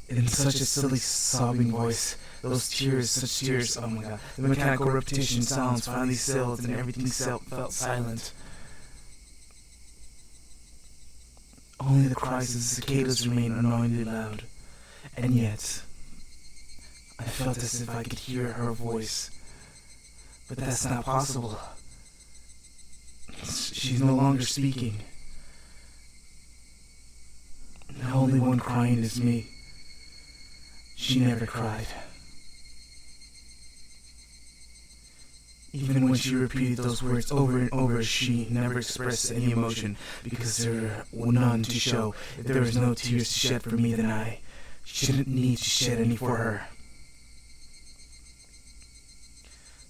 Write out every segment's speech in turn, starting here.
in such a silly sobbing voice. Those tears, such tears, oh my god. The mechanical repetition sounds finally stilled and everything felt silent. Only the cries of the cicadas remained annoyingly loud. And yet, I felt as if I could hear her voice. But that's not possible. She's no longer speaking. The only one crying is me. She never cried. Even when she repeated those words over and over, she never expressed any emotion, because there were none to show. If there was no tears to shed for me, then I shouldn't need to shed any for her.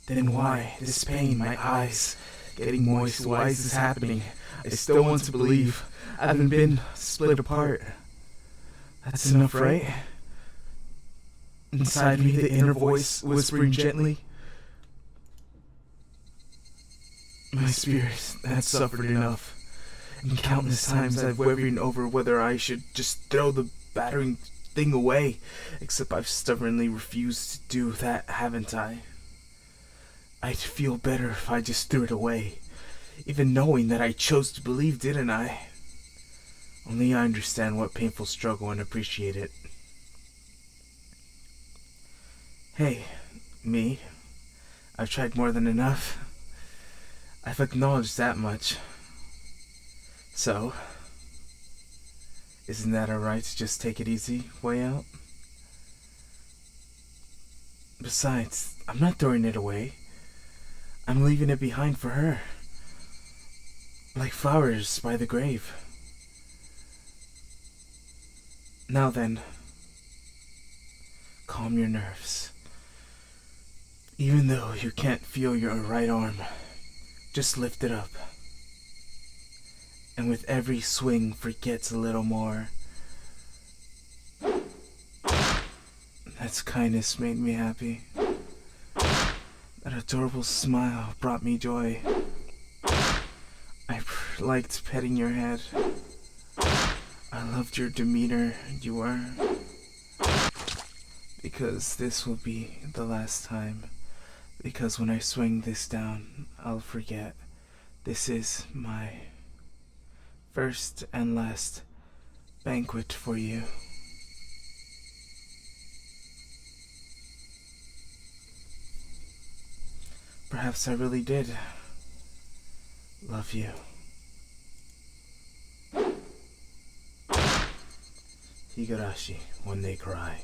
Then why this pain, my eyes getting moist? Why is this happening? I still want to believe I haven't been split apart. That's enough, right? Inside me, the inner voice whispering gently. My spirit had suffered enough, and countless times I've wavered over whether I should just throw the battering thing away, except I've stubbornly refused to do that, haven't I? I'd feel better if I just threw it away, even knowing that I chose to believe, didn't I? Only I understand what painful struggle and appreciate it. Hey, me. I've tried more than enough. I've acknowledged that much. So, isn't that alright to just take it easy, way out? Besides, I'm not throwing it away. I'm leaving it behind for her. Like flowers by the grave. Now then, calm your nerves. Even though you can't feel your right arm, just lift it up. And with every swing, forget a little more. That's kindness made me happy. That adorable smile brought me joy. I liked petting your head. I loved your demeanor, you were. Because this will be the last time. Because when I swing this down, I'll forget. This is my first and last banquet for you. Perhaps I really did love you. Higurashi, when they cry.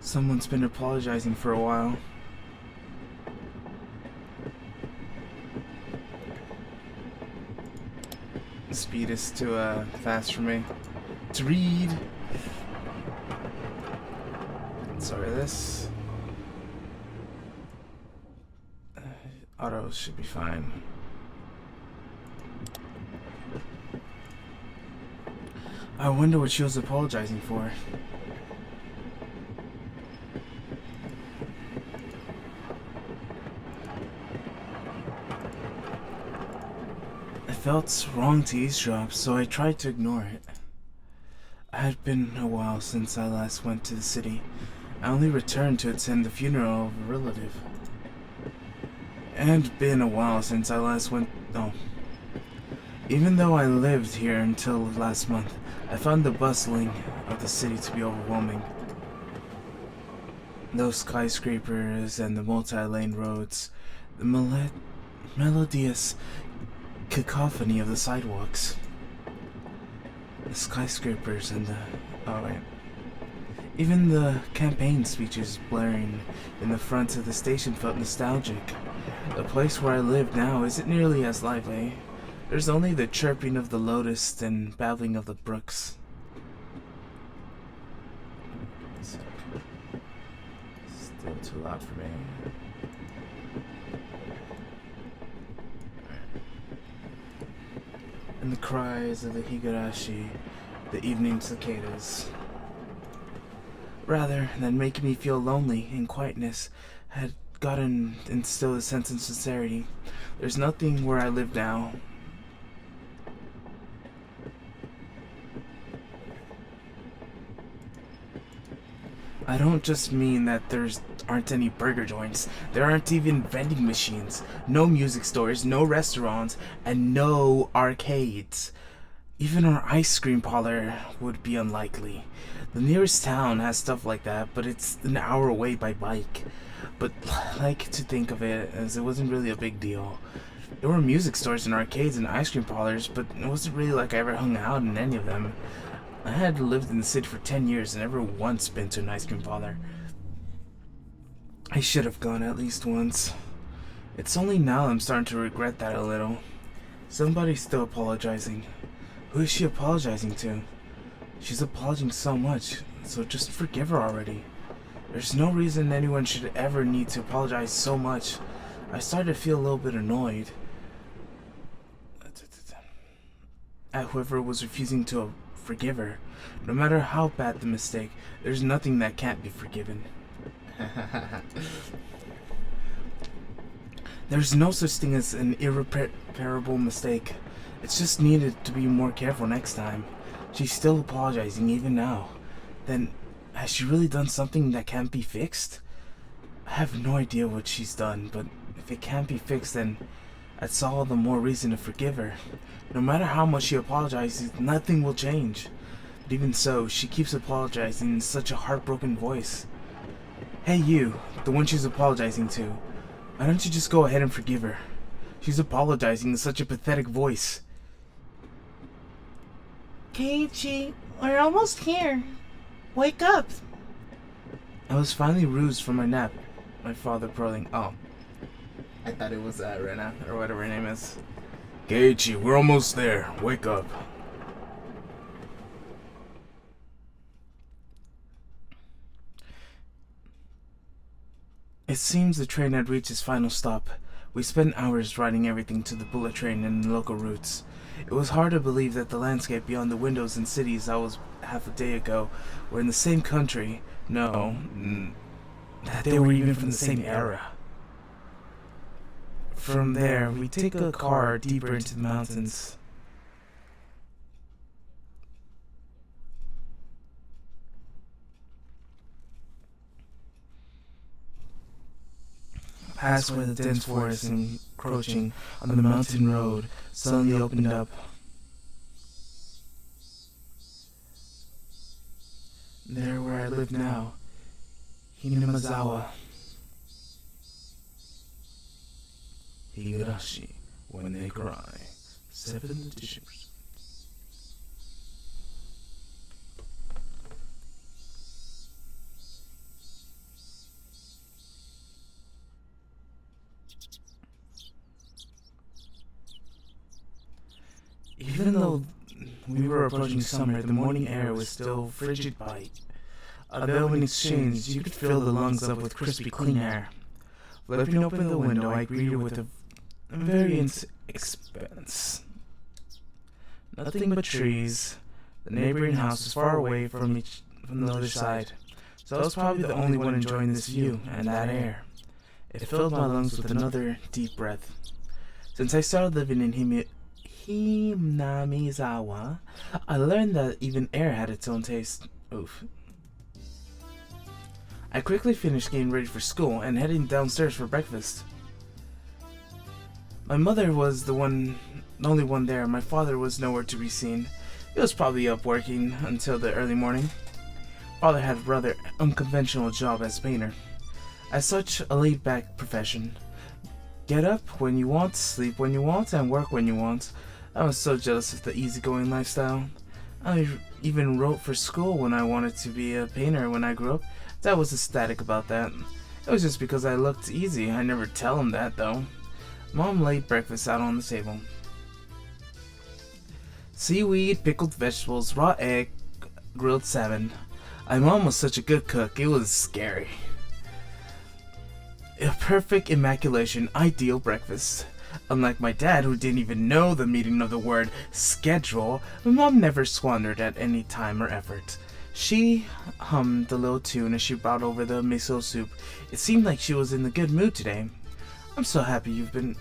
Someone's been apologizing for a while. The speed is too fast for me to read. Sorry, this auto should be fine. I wonder what she was apologizing for. I felt wrong to eavesdrop, so I tried to ignore it. It had been a while since I last went to the city. I only returned to attend the funeral of a relative. And been a while since I last went. No. Even though I lived here until last month, I found the bustling of the city to be overwhelming. Those skyscrapers and the multi-lane roads, the melodious cacophony of the sidewalks. The skyscrapers and the... oh wait. Even the campaign speeches blaring in the front of the station felt nostalgic. The place where I live now isn't nearly as lively. There's only the chirping of the lotus and babbling of the brooks. Still too loud for me. And the cries of the Higurashi, the evening cicadas. Rather than making me feel lonely in quietness, had gotten instilled a sense of sincerity. There's nothing where I live now I don't just mean that there's aren't any burger joints. There aren't even vending machines, no music stores, no restaurants, and no arcades. Even our ice cream parlor would be unlikely. The nearest town has stuff like that, but it's an hour away by bike. But I like to think of it as it wasn't really a big deal. There were music stores and arcades and ice cream parlors, but it wasn't really like I ever hung out in any of them. I had lived in the city for 10 years and never once been to an ice cream parlor. I should have gone at least once. It's only now I'm starting to regret that a little. Somebody's still apologizing. Who is she apologizing to? She's apologizing so much, so just forgive her already. There's no reason anyone should ever need to apologize so much. I started to feel a little bit annoyed at whoever was refusing to forgive her. No matter how bad the mistake, there's nothing that can't be forgiven. There's no such thing as an irreparable mistake. It's just needed to be more careful next time. She's still apologizing even now. Then, has she really done something that can't be fixed? I have no idea what she's done, but if it can't be fixed, then that's all the more reason to forgive her. No matter how much she apologizes, nothing will change. But even so, she keeps apologizing in such a heartbroken voice. Hey you, the one she's apologizing to. Why don't you just go ahead and forgive her? She's apologizing in such a pathetic voice. Keiichi, we're almost here. Wake up. I was finally roused from my nap. My father purling. Oh. I thought it was Rena, or whatever her name is. Keiichi, we're almost there. Wake up. It seems the train had reached its final stop. We spent hours riding everything to the bullet train and the local routes. It was hard to believe that the landscape beyond the windows and cities I was half a day ago were in the same country. No, that they were even from the same era. From there, we take a car deeper into the mountains. Past where the dense forest encroaching on the mountain road suddenly opened up. There where I live now, Hinamazawa. Higurashi, When They Cry, 7th edition. Even though we were approaching summer, the morning air was still frigid bite. Although in exchange, you could fill the lungs up with crispy, clean air. Flipping open the window, I greeted with a variant expanse. Nothing but trees. The neighboring house was far away from the other side, so I was probably the only one enjoying this view and that air. It filled my lungs with another deep breath. Since I started living in Hinamizawa, I learned that even air had its own taste. Oof. I quickly finished getting ready for school and heading downstairs for breakfast. My mother was the only one there. My father was nowhere to be seen. He was probably up working until the early morning. Father had a rather unconventional job as painter. As such, a laid-back profession. Get up when you want, sleep when you want, and work when you want. I was so jealous of the easygoing lifestyle. I even wrote for school when I wanted to be a painter when I grew up. Dad was ecstatic about that. It was just because I looked easy. I never tell him that, though. Mom laid breakfast out on the table. Seaweed, pickled vegetables, raw egg, grilled salmon. My mom was such a good cook, it was scary. A perfect immaculation, ideal breakfast. Unlike my dad, who didn't even know the meaning of the word schedule, my mom never squandered at any time or effort. She hummed a little tune as she brought over the miso soup. It seemed like she was in a good mood today. I'm so happy you've been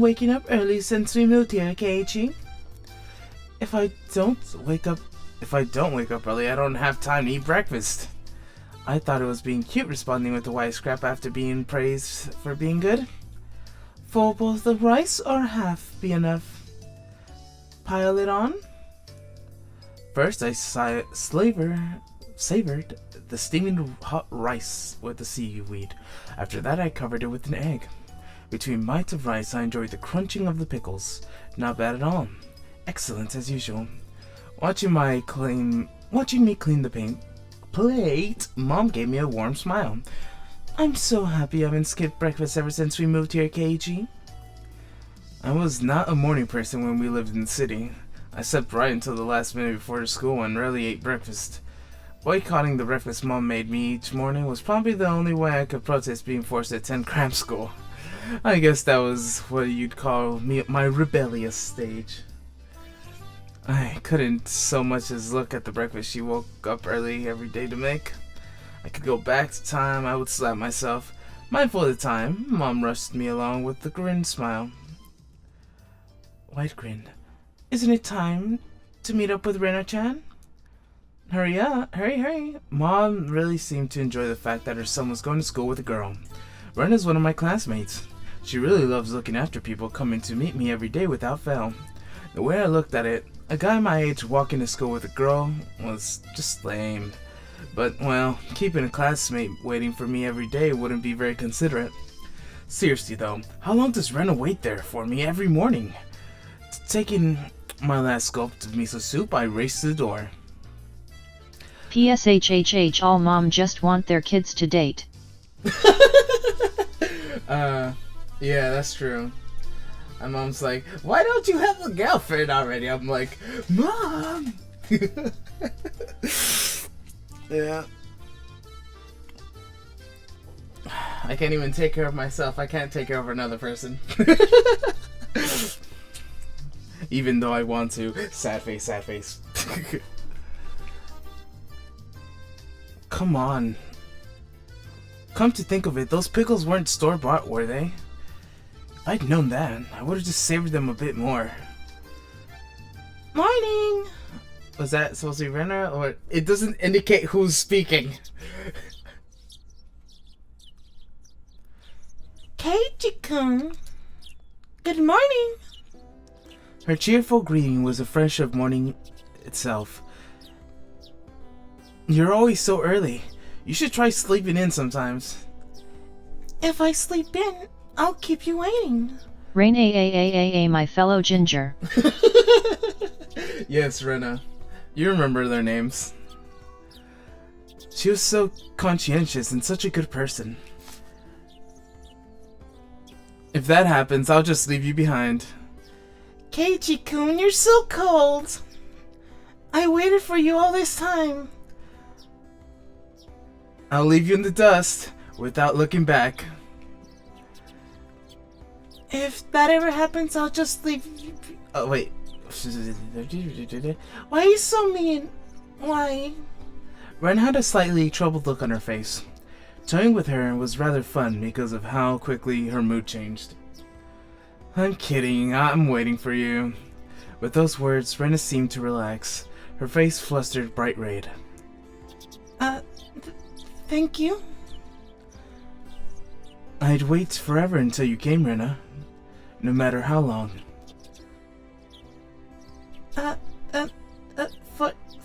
waking up early since we moved here, Keiichi. If I don't wake up if I don't wake up early, I don't have time to eat breakfast. I thought it was being cute responding with a wisecrap after being praised for being good. For both the rice or half be enough? Pile it on? First, I savored the steaming hot rice with the seaweed. After that, I covered it with an egg. Between bites of rice, I enjoyed the crunching of the pickles. Not bad at all. Excellent as usual. Watching me clean the plate, Mom gave me a warm smile. I'm so happy I haven't skipped breakfast ever since we moved here, Keiji. I was not a morning person when we lived in the city. I slept right until the last minute before school and rarely ate breakfast. Boycotting the breakfast Mom made me each morning was probably the only way I could protest being forced to attend cram school. I guess that was what you'd call my rebellious stage. I couldn't so much as look at the breakfast she woke up early every day to make. I could go back to time, I would slap myself. Mindful of the time, Mom rushed me along with a grin smile. White grin. Isn't it time to meet up with Rena-chan? Hurry up, hurry. Mom really seemed to enjoy the fact that her son was going to school with a girl. Rena's one of my classmates. She really loves looking after people coming to meet me every day without fail. The way I looked at it, a guy my age walking to school with a girl was just lame. But, well, keeping a classmate waiting for me every day wouldn't be very considerate. Seriously though, how long does Rena wait there for me every morning? Taking my last gulp of miso soup, I raced to the door. PSHHH, all mom just want their kids to date. Yeah, that's true. My mom's like, why don't you have a girlfriend already? I'm like, Mom! Yeah. I can't even take care of myself. I can't take care of another person. Even though I want to. Sad face, sad face. Come on. Come to think of it, those pickles weren't store-bought, were they? If I'd known that, I would have just savored them a bit more. Morning! Was that supposed to be Rena, or it doesn't indicate who's speaking? Keiji-kun, good morning. Her cheerful greeting was a fresh of morning itself. You're always so early. You should try sleeping in sometimes. If I sleep in, I'll keep you waiting. Rain a my fellow ginger. Yes, Rena. You remember their names. She was so conscientious and such a good person. If that happens, I'll just leave you behind. Keiji-kun, you're so cold. I waited for you all this time. I'll leave you in the dust without looking back. If that ever happens, I'll just leave you. Oh, wait. Why are you so mean? Why? Ren had a slightly troubled look on her face. Toying with her was rather fun because of how quickly her mood changed. I'm kidding, I'm waiting for you. With those words, Rena seemed to relax. Her face flustered bright red. Thank you. I'd wait forever until you came, Rena. No matter how long.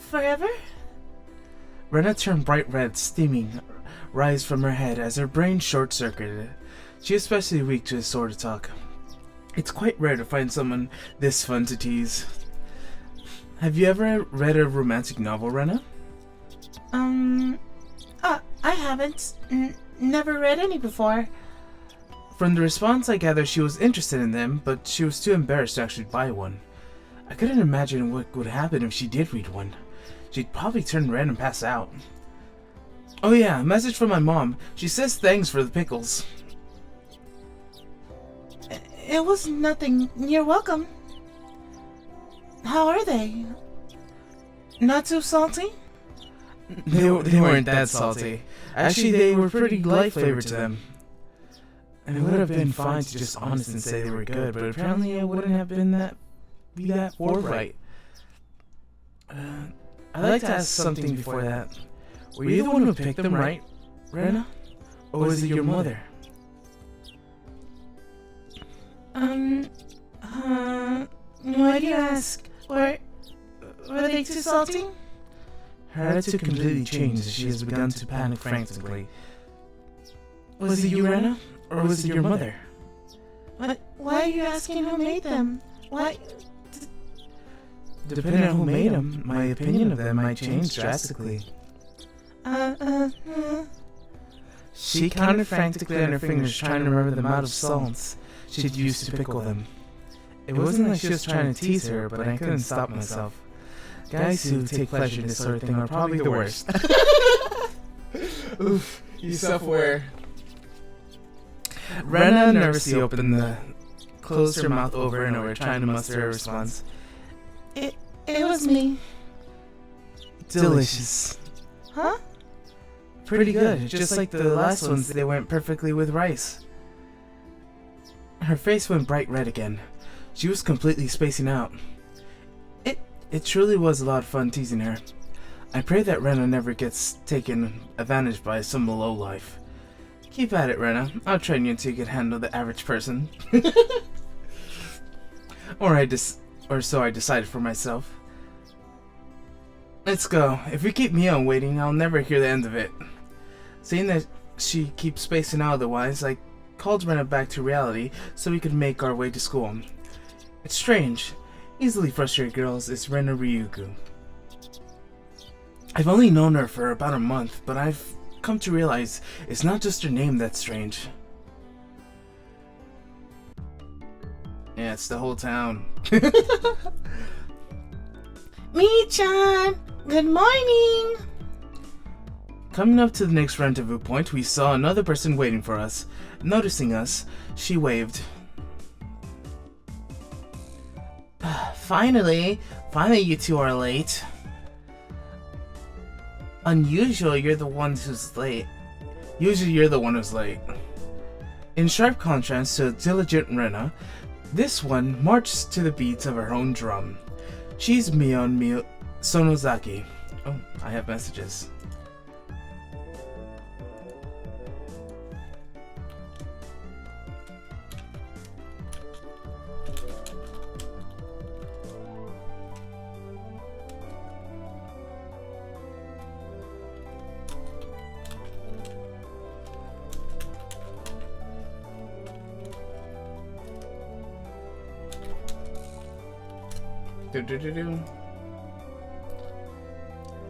Forever? Rena turned bright red, steaming rise from her head as her brain short-circuited. She was especially weak to this sort of talk. It's quite rare to find someone this fun to tease. Have you ever read a romantic novel, Rena? I haven't. Never read any before. From the response, I gather she was interested in them, but she was too embarrassed to actually buy one. I couldn't imagine what would happen if she did read one. She'd probably turn red and pass out. Oh yeah, a message from my mom. She says thanks for the pickles. It was nothing. You're welcome. How are they? Not too salty? They weren't that salty. Actually, they were pretty light flavored to them. And it would have been fine to just honest and say they were good, but apparently I wouldn't have been that forthright. I'd like to ask something before that. Were you the one who picked them, right, Rena? Or was it your mother? Why do you ask? Were they too salty? Her attitude completely changed as she has begun to panic frantically. Was it you, Rena? Or was it your mother? Why are you asking who made them? Why? Depending on who made them, my opinion of them might change drastically. She counted frantically on her fingers, trying to remember the amount of salts she'd used to pickle them. It wasn't like she was trying to tease her, but I couldn't stop myself. Guys who take pleasure in this sort of thing are probably the worst. Oof, you self-aware. Rena nervously closed her mouth over and over, trying to muster a response. It was me. Delicious. Huh? Pretty good, just like the last ones, they went perfectly with rice. Her face went bright red again. She was completely spacing out. It truly was a lot of fun teasing her. I pray that Rena never gets taken advantage by some lowlife. Keep at it, Rena. I'll train you until you can handle the average person. Or so I decided for myself. Let's go. If we keep Mion waiting, I'll never hear the end of it. Seeing that she keeps spacing out otherwise, I called Rena back to reality so we could make our way to school. It's strange. Easily frustrated girls is Rena Ryugu. I've only known her for about a month, but I've come to realize it's not just her name that's strange. Yeah, it's the whole town. Mi-chan! Good morning! Coming up to the next rendezvous point, we saw another person waiting for us. Noticing us, she waved. Finally you two are late. Unusual, you're the one who's late. Usually you're the one who's late. In sharp contrast to diligent Rena, this one marched to the beats of her own drum. She's Mion Sonozaki. Oh, I have messages.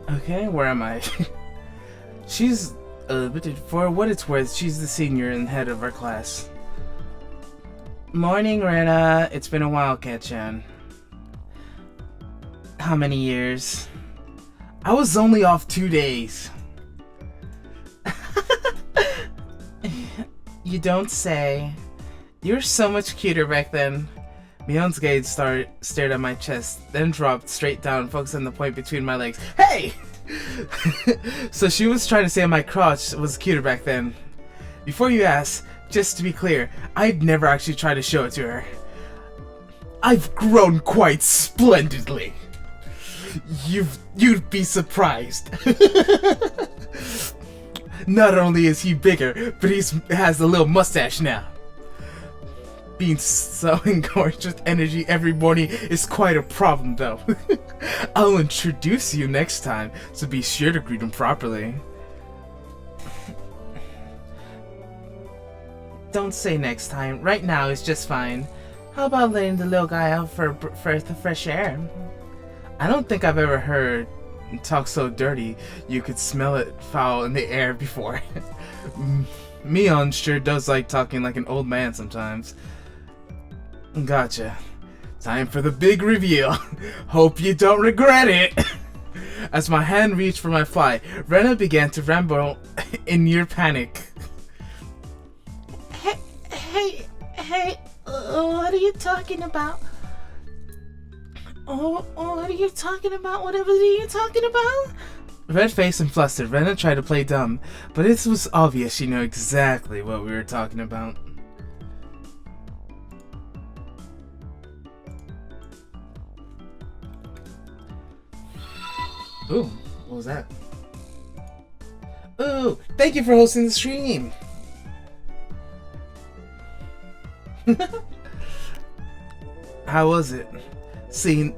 Okay, where am I? She's, for what it's worth, she's the senior and head of our class. Morning, Rena. It's been a while, Cat-chan. How many years? I was only off 2 days. You don't say. You were so much cuter back then. Mion's gaze stared at my chest, then dropped straight down, focused on the point between my legs. Hey! So she was trying to say my crotch was cuter back then. Before you ask, just to be clear, I'd never actually tried to show it to her. I've grown quite splendidly. You'd be surprised. Not only is he bigger, but he has a little mustache now. Being so engorged with energy every morning is quite a problem, though. I'll introduce you next time, so be sure to greet him properly. Don't say next time. Right now is just fine. How about letting the little guy out for the fresh air? I don't think I've ever heard talk so dirty you could smell it foul in the air before. Mion sure does like talking like an old man sometimes. Gotcha. Time for the big reveal. Hope you don't regret it. As my hand reached for my fly, Rena began to ramble in near panic. Hey, what are you talking about? Oh, what are you talking about? Whatever are you talking about? Red-faced and flustered, Rena tried to play dumb, but it was obvious she knew exactly what we were talking about. Ooh, what was that? Ooh, thank you for hosting the stream. How was it seeing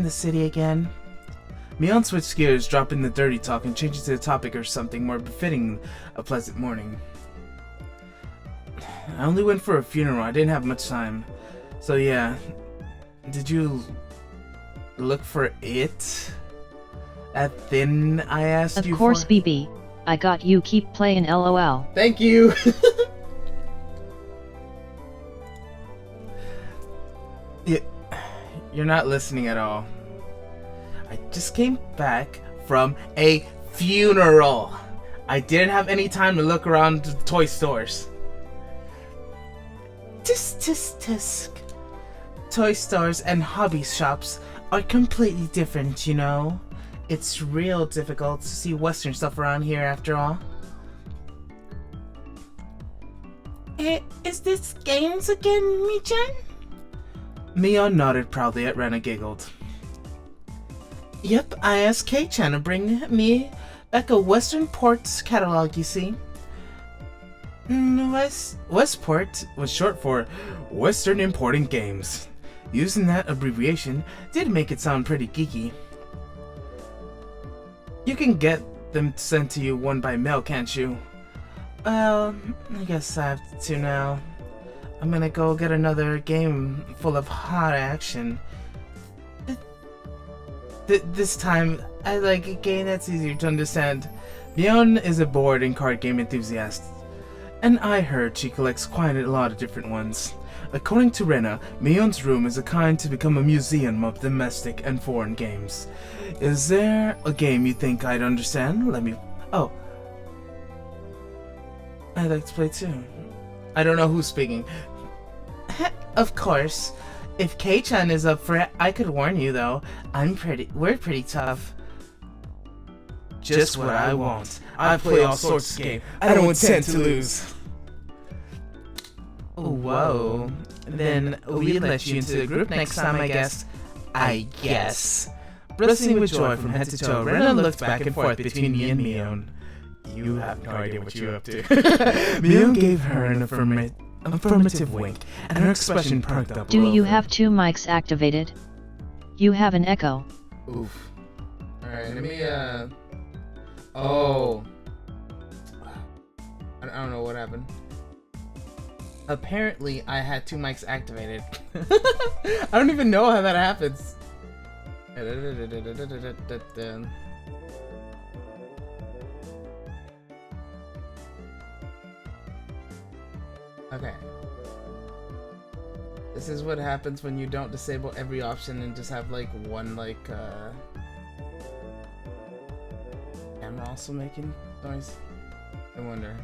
the city again? Mion switched gears, dropping the dirty talk and changing to the topic or something more befitting a pleasant morning. I only went for a funeral. I didn't have much time. So yeah, did you look for it? That thing I asked you for? Of course, BB. I got you. Keep playing LOL. Thank you. You're not listening at all. I just came back from a funeral. I didn't have any time to look around the toy stores. Tisk. Toy stores and hobby shops are completely different, you know. It's real difficult to see Western stuff around here after all. Is this games again, Mi-chan? Mion nodded proudly at Rena giggled. Yep, I asked K-chan to bring me back a Western Ports catalog, you see. Westport was short for Western Importing Games. Using that abbreviation did make it sound pretty geeky. You can get them sent to you one by mail, can't you? Well, I guess I have to now. I'm gonna go get another game full of hot action. This time, I like a game that's easier to understand. Mion is a board and card game enthusiast, and I heard she collects quite a lot of different ones. According to Rena, Mion's room is a kind to become a museum of domestic and foreign games. Is there a game you think I'd understand? Oh. I'd like to play too. I don't know who's speaking. Of course. If K-chan is up for it, I could warn you though. We're pretty tough. Just what I want. I play all sorts of games. I don't intend to lose. Whoa. Then we'll let you into the group next time, I guess. I guess. Bristling with joy from head to toe, Rena looked back and forth between me and Mion. You have no idea what you're up to. Mion gave her an affirmative wink, and her expression perked up. Do you have two mics activated? You have an echo. Oof. Alright, let me, Oh. I don't know what happened. Apparently, I had two mics activated. I don't even know how that happens. Okay. This is what happens when you don't disable every option and just have like one camera also making noise. I wonder.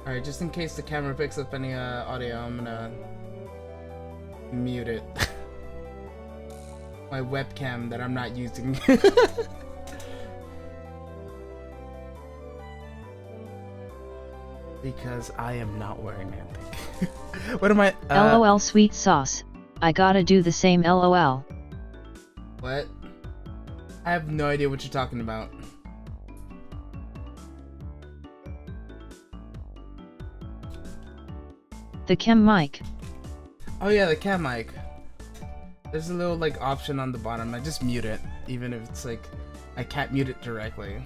Alright, just in case the camera picks up any audio, I'm gonna mute it. My webcam that I'm not using. Because I am not wearing anything. What am I? LOL sweet sauce. I gotta do the same LOL. What? I have no idea what you're talking about. The chem mic. Oh yeah, the cam mic. There's a little like option on the bottom. I just mute it, even if it's like I can't mute it directly.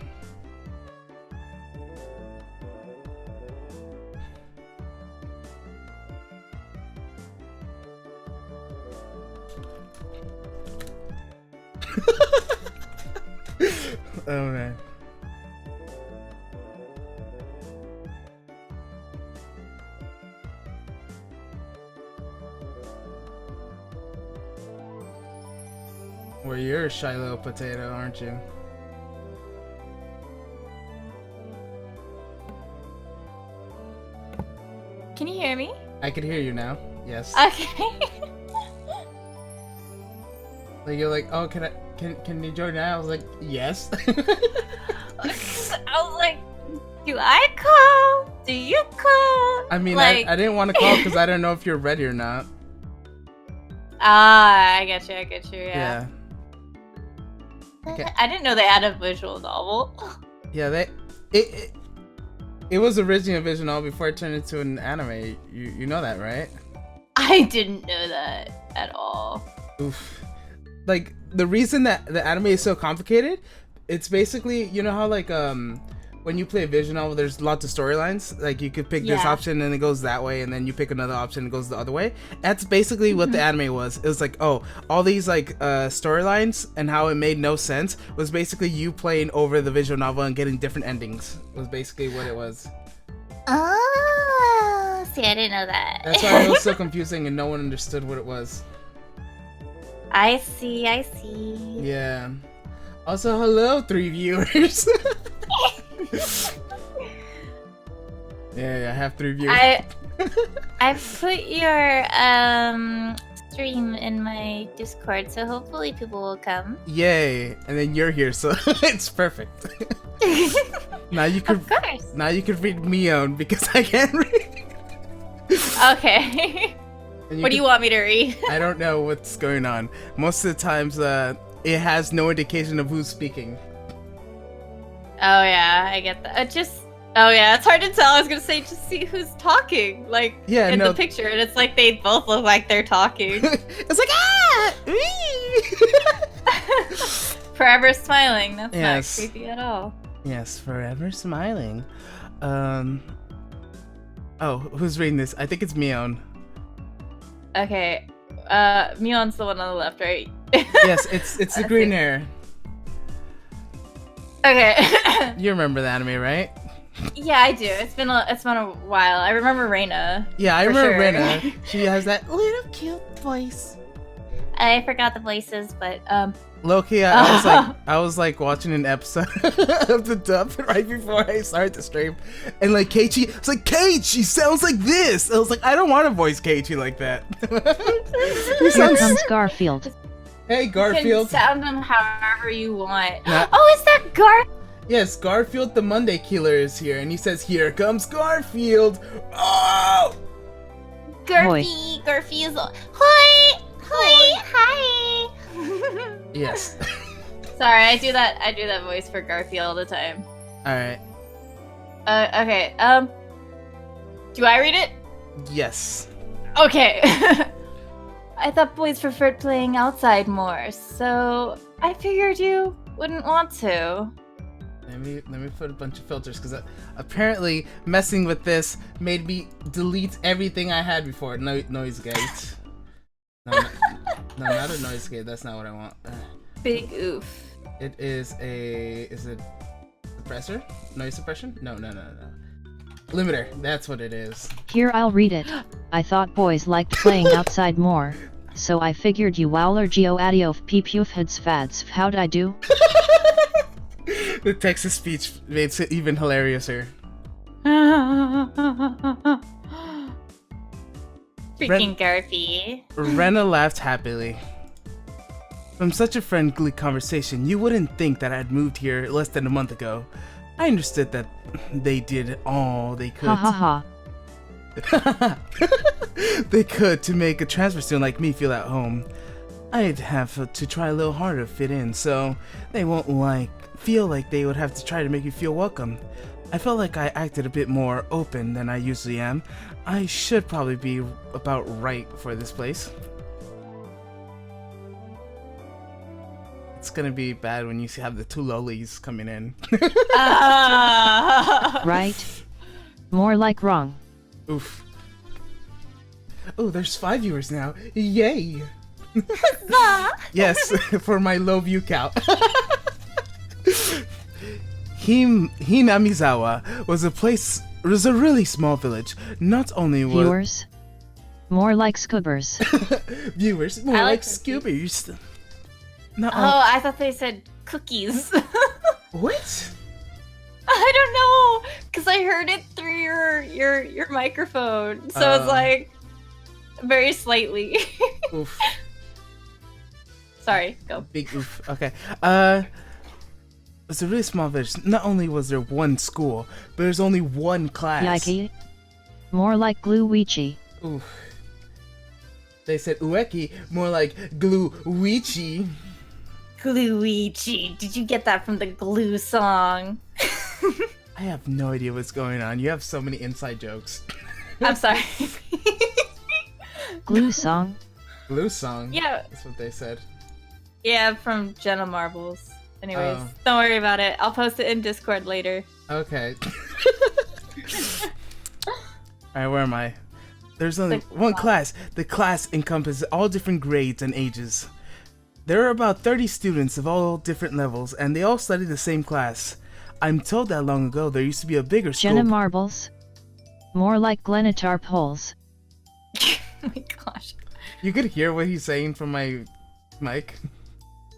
Oh man. Well, you're a shy little potato, aren't you? Can you hear me? I can hear you now. Yes. Okay. Like you're like, oh, can you join now? I was like, yes. I was like, Do I call? Do you call? I mean, like, I didn't want to call because I don't know if you're ready or not. I get you. Yeah. Okay. I didn't know they had a visual novel. Yeah, it was originally a visual novel before it turned into an anime. You know that, right? I didn't know that at all. Oof. Like, the reason that the anime is so complicated, it's basically, you know how like when you play a visual novel, there's lots of storylines. Like, you could pick this option and it goes that way, and then you pick another option and it goes the other way. That's basically what the anime was. It was like, oh, all these like storylines and how it made no sense was basically you playing over the visual novel and getting different endings. Was basically what it was. Oh, see, I didn't know that. That's why it was so confusing and no one understood what it was. I see. Yeah. Also, hello, 3 viewers. Yeah, I have 3 viewers. I put your stream in my Discord, so hopefully people will come. Yay! And then you're here, so it's perfect. Now you could. Of course. Now you could read Mion because I can't read. Okay. What do you want me to read? I don't know what's going on. Most of the times, it has no indication of who's speaking. Oh yeah, I get that. It's hard to tell. I was gonna say just see who's talking, like in the picture, and it's like they both look like they're talking. It's like Forever smiling. That's yes. not creepy at all. Yes, forever smiling. Oh, who's reading this? I think it's Mion. Okay, Mion's the one on the left, right? Yes, it's the green hair. Okay. You remember the anime, right? Yeah, I do. It's been a while. I remember Reina. Yeah, I remember sure. Reina. She has that little cute voice. I forgot the voices, but Loki, I was like watching an episode of the dub right before I started the stream, and like Keiichi, it's like Keiichi sounds like this. I was like, I don't want to voice Keiichi like that. Here comes Garfield. Hey, Garfield. You can sound them however you want. Nah. Oh, is that Yes, Garfield the Monday Killer is here, and he says, "Here comes Garfield." Oh! Garfield. Hoi! Hi! Yes. Sorry, I do that voice for Garfield all the time. Alright. Okay, do I read it? Yes. Okay. I thought boys preferred playing outside more, so I figured you wouldn't want to. Let me put a bunch of filters, because apparently messing with this made me delete everything I had before. Noise gate. No, not a noise gate. That's not what I want. Big oof. It is it suppressor? Noise suppression? No. Limiter. That's what it is. Here, I'll read it. I thought boys liked playing outside more, so I figured you wowler geo adiof peepufheads fads. How'd I do? The Texas speech makes it even hilariouser. Freaking Garfy. Rena laughed happily. From such a friendly conversation, you wouldn't think that I'd moved here less than a month ago. I understood that they did all they could. Ha ha ha. They could to make a transfer student like me feel at home. I'd have to try a little harder to fit in, so they won't feel like they would have to try to make you feel welcome. I felt like I acted a bit more open than I usually am. I should probably be about right for this place. It's gonna be bad when you have the 2 lolis coming in. Right? More like wrong. Oof. Oh, there's 5 viewers now. Yay! Yes, for my low view count. Hinamizawa was a really small village. Not only was Viewers? More like scoobers. viewers, more like scoobers. I thought they said cookies. What? I don't know, cause I heard it through your microphone, so it's like very slightly. Oof. Sorry, go. Big oof. Okay. It's a really small village. Not only was there one school, but there's only one class. Yikey. More like Gluichi. Ooh. They said Ueki, more like Gluichi. Gluichi. Did you get that from the Glue song? I have no idea what's going on. You have so many inside jokes. I'm sorry. Glue song? Glue song? Yeah. That's what they said. Yeah, from Jenna Marbles. Anyways, don't worry about it. I'll post it in Discord later. Okay. Alright, where am I? There's only one class. The class encompasses all different grades and ages. There are about 30 students of all different levels, and they all study the same class. I'm told that long ago there used to be a bigger school. Jenna Marbles. More like Glenitar Poles. Oh my gosh. You could hear what he's saying from my mic.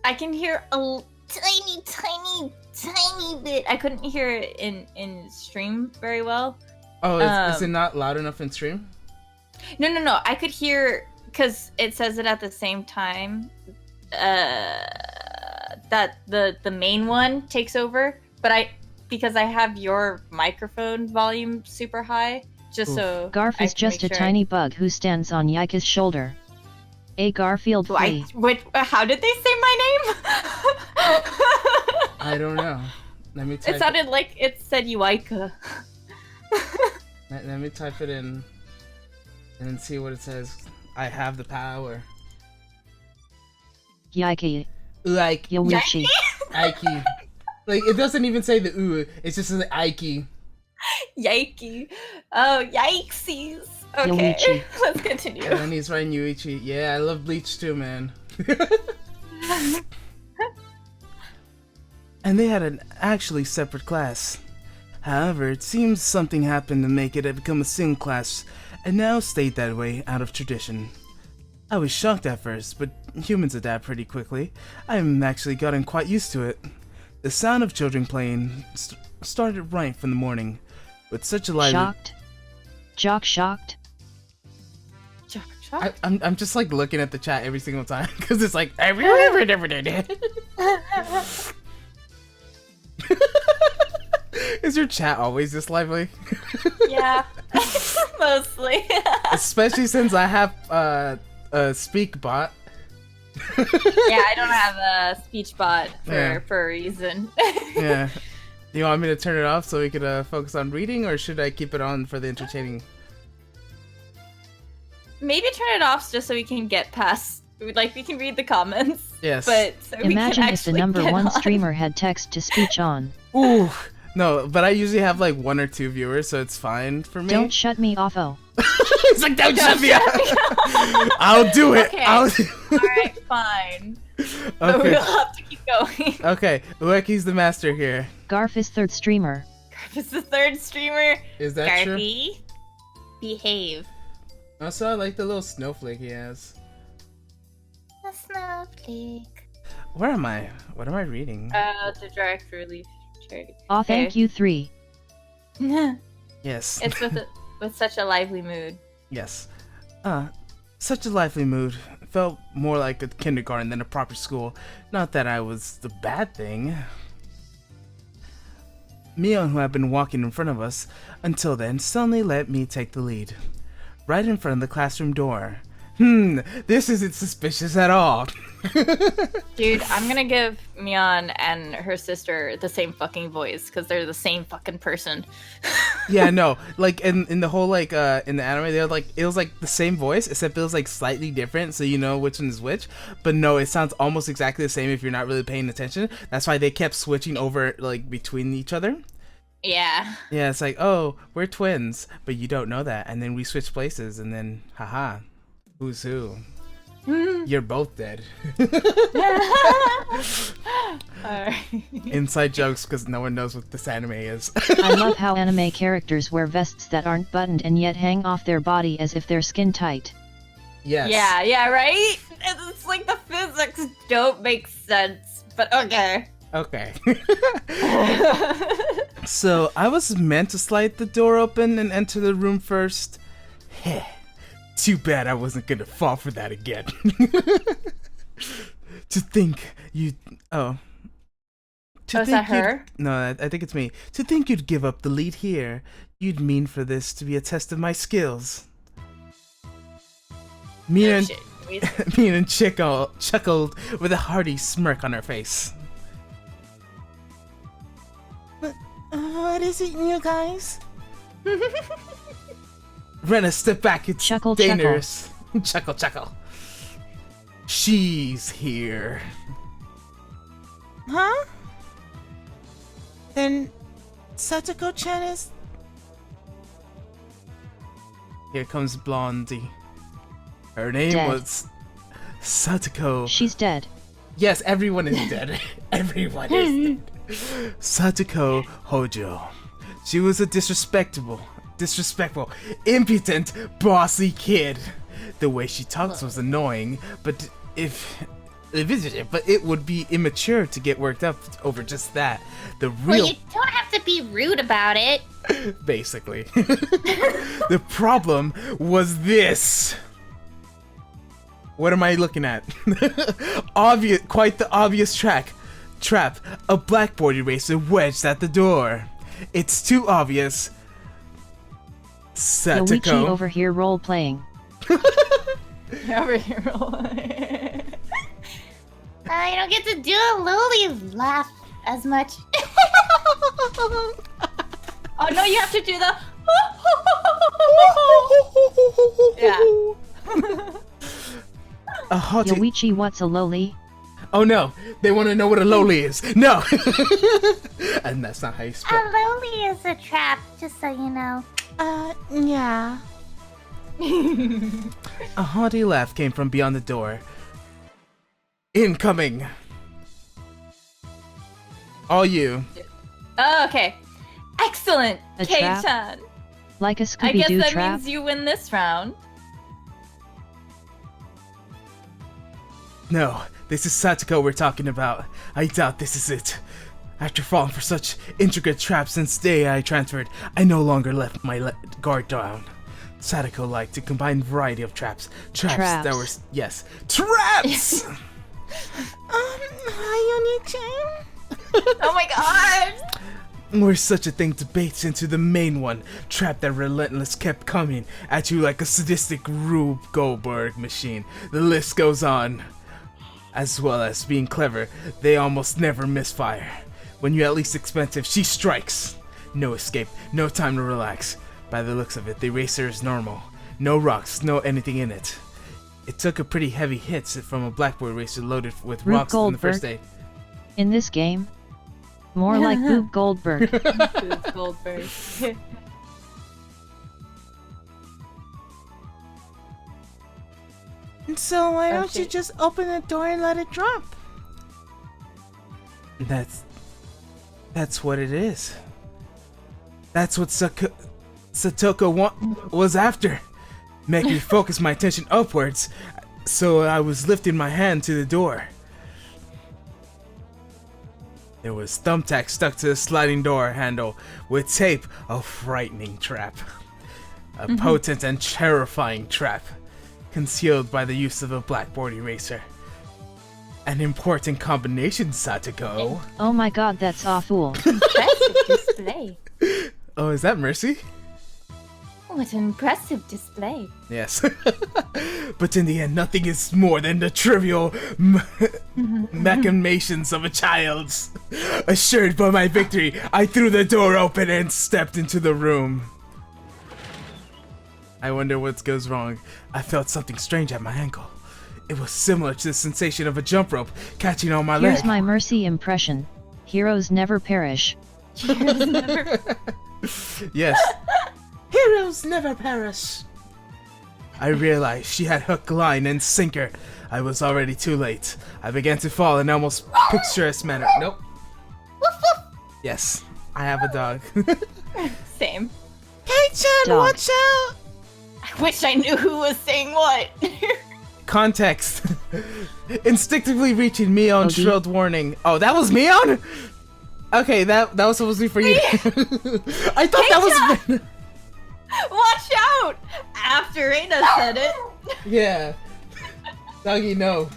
I can hear a tiny bit. I couldn't hear it in stream very well. Oh, is it not loud enough in stream? No. I could hear, because it says it at the same time, that the main one takes over, but because I have your microphone volume super high, just so Garf is just a tiny bug who stands on Yika's shoulder. A Garfield flea. How did they say my name? I don't know. Let me type it sounded like it said Yuika. Let me type it in and see what it says. I have the power. Yikey. Like Yawichi. Ike. Like, it doesn't even say the ooh, it just says Ike. Yikey. Oh, yikesies. Okay, Yoichi. let's continue. And then he's writing Yuichi. Yeah, I love Bleach too, man. And they had an actually separate class. However, it seems something happened to make it become a single class, and now stayed that way out of tradition. I was shocked at first, but humans adapt pretty quickly. I've actually gotten quite used to it. The sound of children playing started right from the morning, with such a lively... Shocked? Jock shocked? I'm just like looking at the chat every single time, because it's like... Is your chat always this lively? Yeah, mostly. Especially since I have a speak bot. Yeah, I don't have a speech bot for a reason. Yeah. Do you want me to turn it off so we could focus on reading, or should I keep it on for the entertaining? Maybe turn it off just so we can get past, like, we can read the comments. Yes. But so Imagine we if the can #1 streamer had text to speech on. Ooh. No, but I usually have like 1 or 2 viewers, so it's fine for me. Don't shut me off, oh. It's like, don't shut me off. I'll do it. Okay. Alright, fine. But Okay. we'll have to keep going. Okay, Ueki's the master here. Garf is 3rd streamer. Garf is the 3rd streamer. Is that Garfy, behave. Also, I like the little snowflake he has. A snowflake. Where am I? What am I reading? The direct relief charity. Aw, thank you 3. Yes. It's with such a lively mood. Yes. Such a lively mood. It felt more like a kindergarten than a proper school. Not that I was the bad thing. Mion, who had been walking in front of us until then, suddenly let me take the lead. Right in front of the classroom door. This isn't suspicious at all. Dude, I'm gonna give Mion and her sister the same fucking voice, because they're the same fucking person. Yeah, no, like in the whole like in the anime, they're like, it was like the same voice, except it was like slightly different, so you know which one is which. But no, it sounds almost exactly the same if you're not really paying attention. That's why they kept switching over like between each other. Yeah. Yeah, it's like, oh, we're twins, but you don't know that, and then we switch places, and then haha, who's who? You're both dead. Inside jokes, because no one knows what this anime is. I love how anime characters wear vests that aren't buttoned and yet hang off their body as if they're skin tight. Yes. Yeah, right? It's like the physics don't make sense, but okay. Okay. So, I was meant to slide the door open and enter the room first. Heh. Too bad I wasn't gonna fall for that again. To think is that her? No, I think it's me. To think you'd give up the lead here, you'd mean for this to be a test of my skills. Mina chuckled with a hearty smirk on her face. What is it, you guys? Rena, step back. It's dangerous. Chuckle. She's here. Huh? Then Satoko-chan is... Here comes Blondie. Her name was Satoko. She's dead. Yes, everyone is dead. Everyone is dead. Satoko Hojo. She was a disrespectful, impudent, bossy kid. The way she talks was annoying, but it would be immature to get worked up over just that. Well, you don't have to be rude about it. Basically. The problem was this. What am I looking at? Quite the obvious trap. A blackboard eraser wedged at the door. It's too obvious. Satoko. Yoichi over here role playing. Over here role. I don't get to do a Lily laugh as much. Oh no, you have to do the. Yeah. Yoichi, what's a loli? Oh no, they want to know what a loli is. No! And that's not how you spell it. A Lily is a trap, just so you know. Yeah. A hearty laugh came from beyond the door. Incoming! All you. Oh, okay. Excellent, A trap? Kei-chan. Like a I guess Scooby-Doo that trap? means you win this round. No, this is Satoko we're talking about. I doubt this is it. After falling for such intricate traps since the day I transferred, I no longer left my guard down. Satoko liked to combine a variety of traps. Traps that were... Yes. Traps! Hi, Oni-chan. Oh my god! Were such a thing to bait into the main one. Trap that relentless kept coming at you like a sadistic Rube Goldberg machine. The list goes on. As well as being clever, they almost never misfire. When you're at least expensive, she strikes. No escape, no time to relax. By the looks of it, the eraser is normal. No rocks, no anything in it. It took a pretty heavy hit from a blackboard eraser loaded with Rube rocks in the first Goldberg. aid. In this game? More like Boob Goldberg. Boob Goldberg. So why don't you just open the door and let it drop? That's what it is. That's what Satoko was after. Make me focus my attention upwards, so I was lifting my hand to the door. There was thumbtack stuck to the sliding door handle with tape, a frightening trap. A potent and terrifying trap, concealed by the use of a blackboard eraser. An important combination, Satoko. Oh my god, that's awful. Impressive display. Oh, is that Mercy? What an impressive display. Yes. But in the end, nothing is more than the trivial machinations of a child. Assured by my victory, I threw the door open and stepped into the room. I wonder what goes wrong. I felt something strange at my ankle. It was similar to the sensation of a jump rope catching on my leg. Here's my Mercy impression. Heroes never perish. Yes. Heroes never perish. I realized she had hook, line, and sinker. I was already too late. I began to fall in almost picturesque manner. Nope. Yes, I have a dog. Same. Kei-chan, watch out! I wish I knew who was saying what. Context. Instinctively reaching Mion shrilled warning. Oh, that was Mion? Okay, that was supposed to be for you. I thought that was... Watch out! After Reina said it. Yeah. Doggy, no.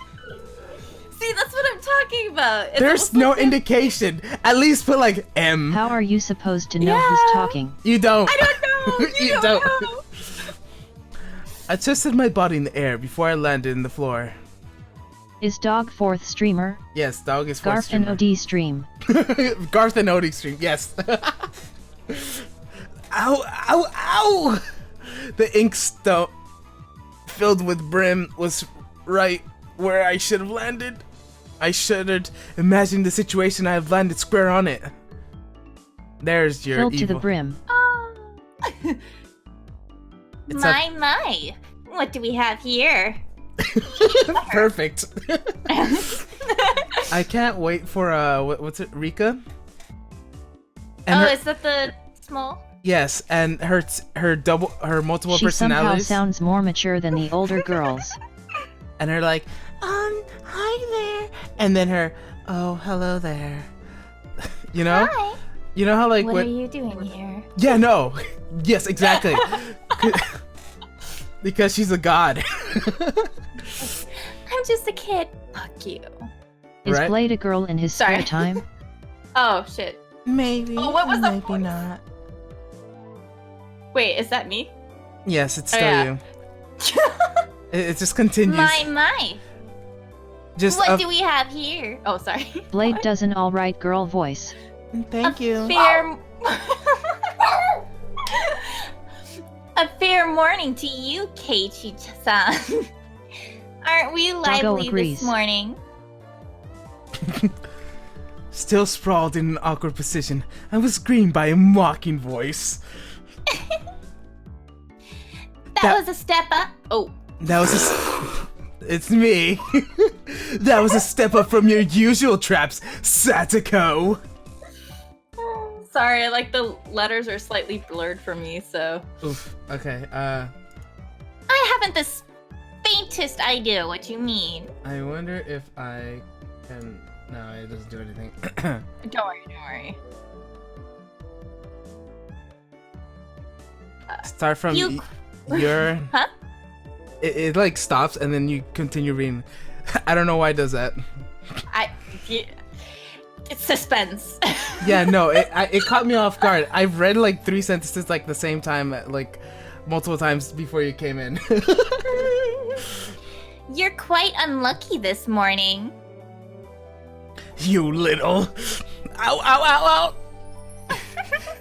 See, that's what I'm talking about. It's There's no indication. At least put like M. How are you supposed to know who's talking? You don't. I don't know. You don't know. I tested my body in the air before I landed in the floor. Is dog fourth streamer? Yes, dog is fourth Garth streamer. and OD stream. Garth and OD stream, yes. Ow, ow, ow! The ink stone filled with brim was right where I should have landed. I shuddered, imagining the situation. I have landed square on it. There's your Filled evil. to the brim. My. What do we have here? Perfect. I can't wait for what's it, Rika? And Is that the small? Yes, and her multiple She somehow personalities. sounds more mature than the older girls. And her like, hi there. And then her, oh, hello there. You know? Hi. You know how like What are you doing here? Yeah, no. Yes, exactly. Because she's a god. I'm just a kid. Fuck you. Is Right? Blade a girl in his Sorry. spare time? Oh shit. Maybe. Oh, what was that maybe voice? not. Wait, is that me? Yes, it's Oh, still yeah. you. It just continues. My. Just What do we have here? Oh, sorry. Blade does an alright girl voice. Thank you. Fair. A fair morning to you, Keiichi-san. Aren't we lively agrees. this morning? Still sprawled in an awkward position, I was greeted by a mocking voice. That was a step up. Oh. That was It's me. That was a step up from your usual traps, Satoko. Sorry, like the letters are slightly blurred for me, so. Oof. Okay. I haven't the faintest idea what you mean. I wonder if I can. No, it doesn't do anything. Don't worry. Start from You- your. Huh? It like stops and then you continue reading. I don't know why it does that. It's suspense. Yeah, no, it caught me off guard. I've read like 3 sentences like the same time, like multiple times before you came in. You're quite unlucky this morning. You little. Ow, ow, ow, ow.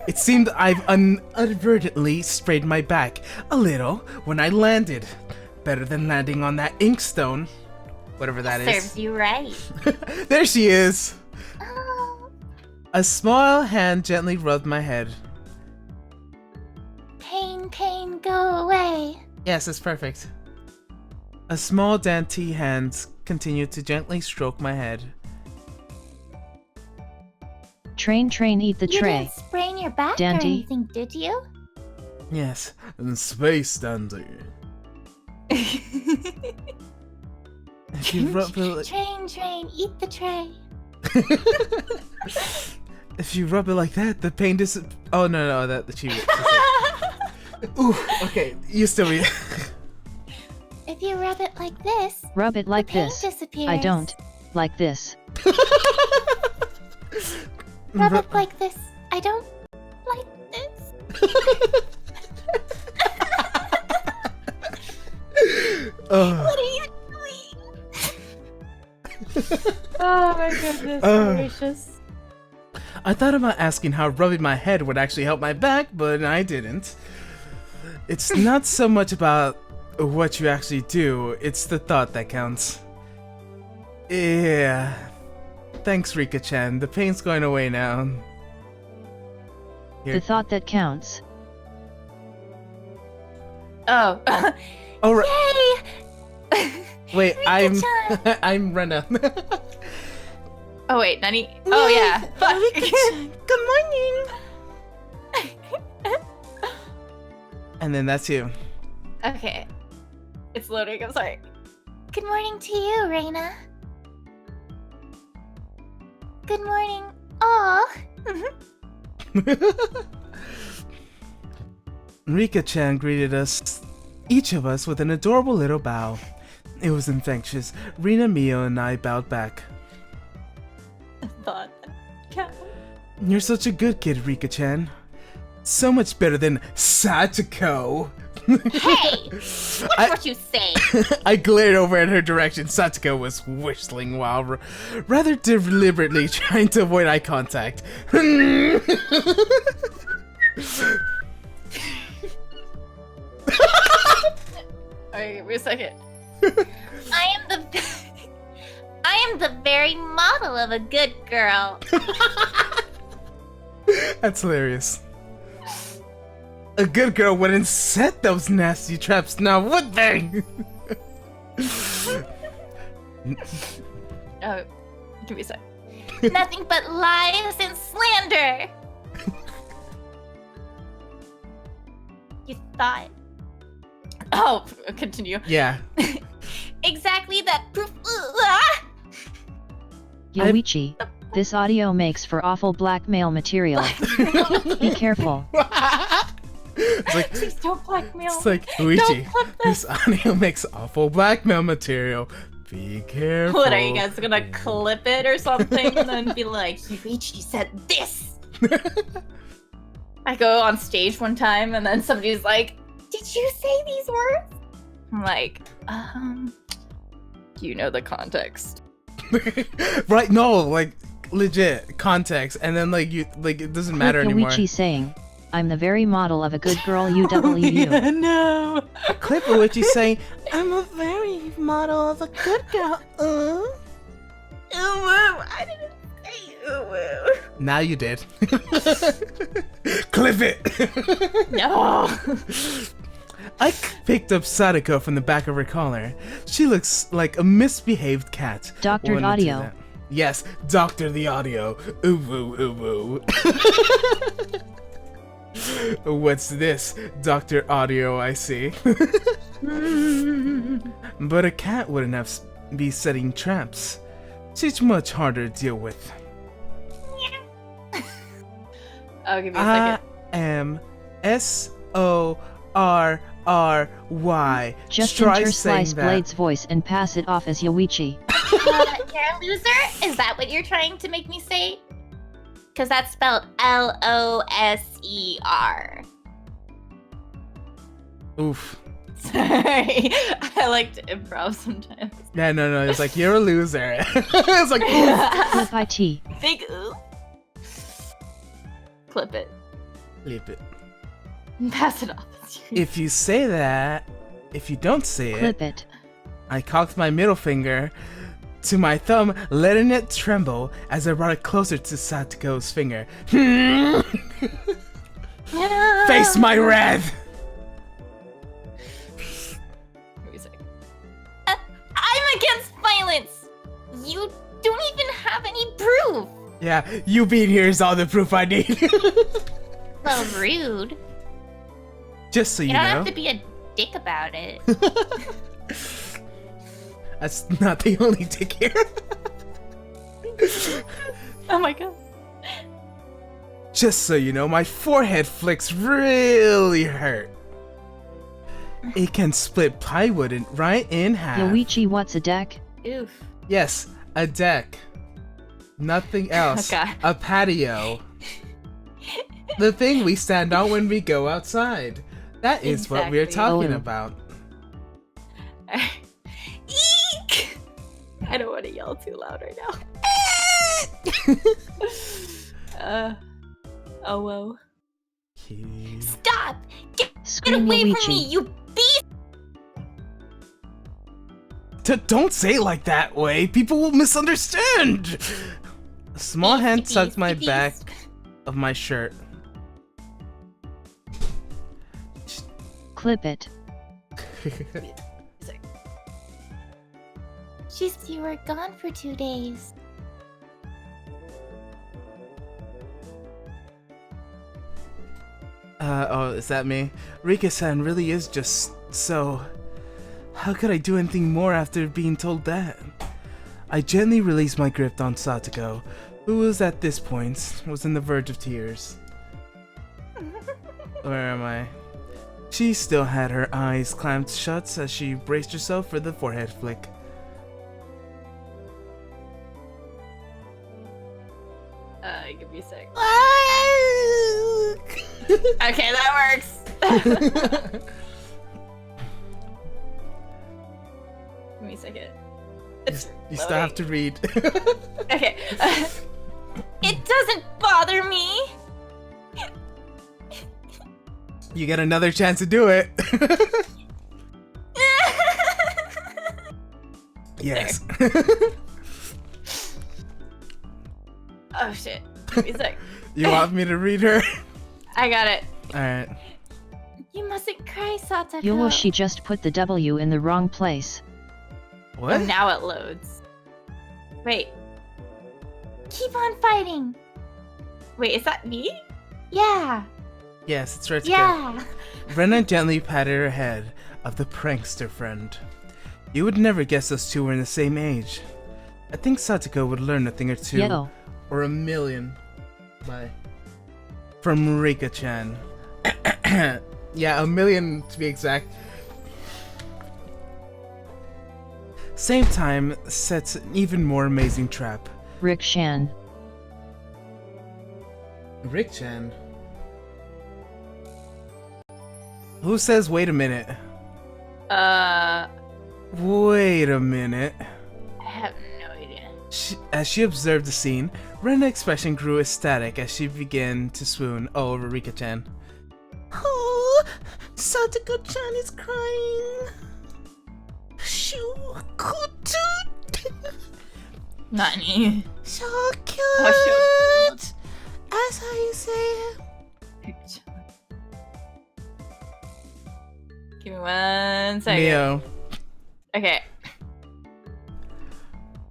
It seemed I've inadvertently sprayed my back a little when I landed. Better than landing on that inkstone. Whatever that is. Serves you right. There she is. Oh, A small hand gently rubbed my head. pain, go away. Yes, it's perfect. A small dainty hand continued to gently stroke my head. Train, eat the You tray. didn't sprain your back Dandy. or anything, did you? Yes, and space dandy. If you rub it, Train, eat the tray. if you rub it like that, the pain Oh no, that the cheat. Ooh, okay, you still read. If you rub it like this, Rub it like the pain this. disappears. I don't. Like this. Rub it like this. I don't like this. What are you doing? Oh my goodness gracious. I thought about asking how rubbing my head would actually help my back, but I didn't. It's not so much about what you actually do, it's the thought that counts. Yeah. Thanks, Rika-chan. The pain's going away now. Here. The thought that counts. Oh. Oh, right. Yay! Wait, I'm Rika-chan. I'm Rena. Oh wait, Nani. Oh yeah. Fuck. Good morning. And then that's you. Okay. It's loading. I'm sorry. Good morning to you, Reina. Good morning. Aw. Rika-chan greeted each of us with an adorable little bow. It was infectious. Rina, Mio, and I bowed back. I thought that. You're such a good kid, Rika-chan. So much better than Satoko. Hey! Watch what you say! I glared over at her direction. Satoko was whistling while rather deliberately trying to avoid eye contact. Okay, give me a second. I am the very model of a good girl. That's hilarious. A good girl wouldn't set those nasty traps now, would they? Oh, give me a sec. Nothing but lies and slander. You thought Oh, continue. Yeah. exactly that proof. Yoichi, this audio makes for awful blackmail material. Be careful. It's like, Please don't blackmail. it's like, Luigi, this audio makes awful blackmail material. Be careful. What, are you guys gonna clip it or something and then be like, Yuichi said this? I go on stage one time and then somebody's like, did you say these words? I'm like, you know the context. Right, no, like, legit context, and then like you, like, it doesn't matter anymore. Yoichi saying, I'm the very model of a good girl UWU. Yeah, no. Clip of which he's saying, I'm a very model of a good girl. I didn't say ooh. Now you did. Clip it. No. I picked up Sadako from the back of her collar. She looks like a misbehaved cat. Doctored Wanted to audio. that. Yes, Doctor the audio. Ooh woo, ooh woo. What's this? Dr. Audio, I see. But a cat wouldn't have be setting traps. She's much harder to deal with. Oh, give me a I second. am SORRY. Just Try enter saying Slice that. Blade's voice and pass it off as Yoichi. You're a loser? Is that what you're trying to make me say? Because that's spelled Loser. Oof. Sorry. I like to improv sometimes. Yeah, no, it's like, you're a loser. It's like, oof. Clip IT. Big ooh. Clip it. Leave it. And pass it off. If you say that, if you don't say Clip it. I cocked my middle finger to my thumb, letting it tremble as I brought it closer to Satoko's finger. Face my wrath! Give me a second. I'm against violence. You don't even have any proof. Yeah, you being here is all the proof I need. Well, rude. Just so you You don't know. have to be a dick about it. That's not the only dick here. Oh my god. Just so you know, my forehead flicks really hurt. It can split plywood right in half. Yoichi, what's a deck? Oof. Yes, a deck. Nothing else. Okay. A patio. The thing we stand on when we go outside. That is what we're Exactly. talking Oh. about. Eek! I don't want to yell too loud right now. Oh whoa. Stop! Get Scream away from me, Yoichi. you beast! Don't say it like that way. People will misunderstand. A small hand Beast, tugged my beast. back of my shirt. Clip it. Jeez, you were gone for 2 days. Oh, is that me? Rika-san really is just so... How could I do anything more after being told that? I gently released my grip on Satoko, who was at this point, was on the verge of tears. Where am I? She still had her eyes clamped shut as she braced herself for the forehead flick. Give me a sec. Okay, that works. Give me a second. You still have to read. Okay. It doesn't bother me. You get another chance to do it. Yes. Oh shit. Give me a sec. You want me to read her? I got it. Alright. You mustn't cry, Satoko. Yo, she just put the W in the wrong place. What? Oh, now it loads. Wait. Keep on fighting. Wait, is that me? Yeah. Yes, it's Ritsuko. Yeah. Brenna gently patted her head of the prankster friend. You would never guess those two were in the same age. I think Satoko would learn a thing or two. Yo. Or a million. Bye. From Rika-chan. Yeah, a million to be exact. Same time sets an even more amazing trap. Rick Shan. Rick-chan? Who says wait a minute? Wait a minute. I have no idea. As she observed the scene, Rena's expression grew ecstatic as she began to swoon over Rika-chan. Oh, Satoko-chan is crying. Nani? So cute. Oh, That's how you say it. Give me 1 second. Mio. Okay.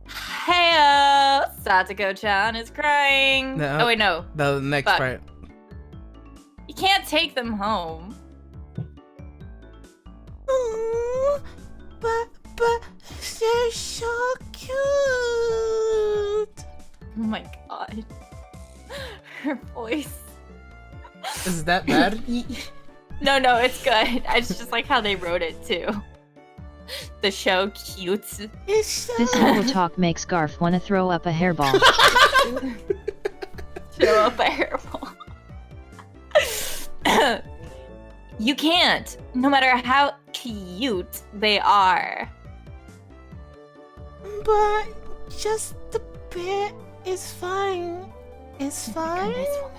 Heyo! Satoko-chan is crying. No. Oh wait, no. The next Fuck. part. You can't take them home. Ooh, but they're so cute. Oh my god. Her voice. Is it that bad? No, it's good. It's just like how they wrote it too. The show cute. It's so This little talk makes Garf wanna throw up a hairball. Throw up a hairball. You can't, no matter how cute they are. But just the bit is fine. It's fine. Goodness, woman.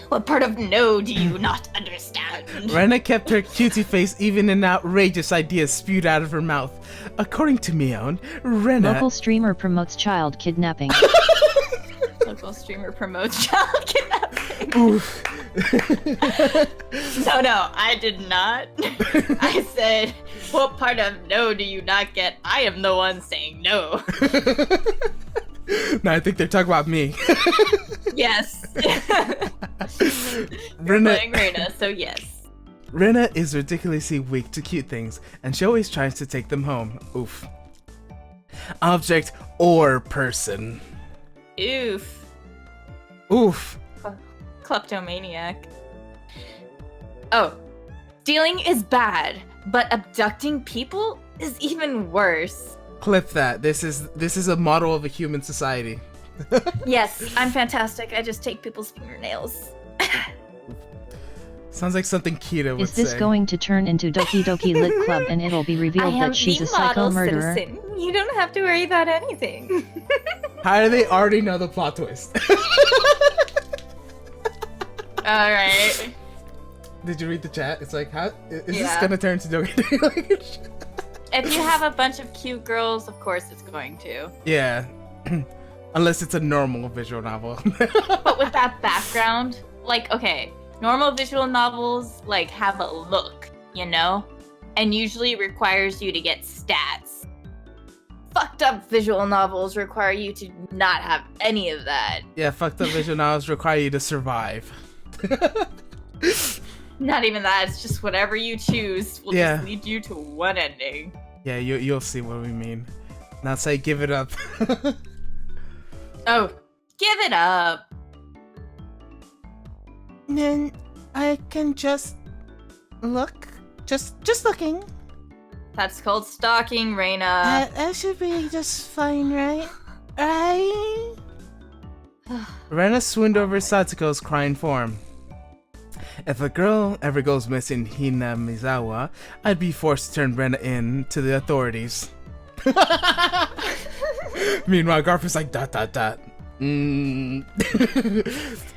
What part of no do you not understand? Rena kept her cutie face even in outrageous ideas spewed out of her mouth. According to Mion, Rena... Local streamer promotes child kidnapping. Local streamer promotes child kidnapping. Oof. No, I did not. I said, what part of no do you not get? I am the one saying no. No, I think they're talking about me. Yes. Rena, Playing Rena, so yes. Rena is ridiculously weak to cute things, and she always tries to take them home. Oof. Object or person. Oof. Oof. Kleptomaniac. Oh. Stealing is bad, but abducting people is even worse. Clip that. This is a model of a human society. Yes, I'm fantastic. I just take people's fingernails. Sounds like something Kita would Is this say. going to turn into Doki Doki Lit Club and it'll be I revealed am that she's the a psycho model murderer? citizen. You don't have to worry about anything. How do they already know the plot twist? Alright. Did you read the chat? It's like, how is this Yeah. gonna turn to Doki Doki? If you have a bunch of cute girls, of course it's going to. Yeah. Unless it's a normal visual novel. But with that background, like, okay, normal visual novels, like, have a look, you know? And usually requires you to get stats. Fucked up visual novels require you to not have any of that. Yeah, fucked up visual novels require you to survive. Not even that, it's just whatever you choose will Yeah. just lead you to one ending. Yeah, you'll see what we mean. Now say give it up. Oh, give it up. Then I can just Look, just looking. That's called stalking, Reina. That should be just fine, right? Right? Rena swooned over Satsuko's crying form. If a girl ever goes missing in Hinamizawa, I'd be forced to turn Rena in to the authorities. Meanwhile, Garfield's like, ...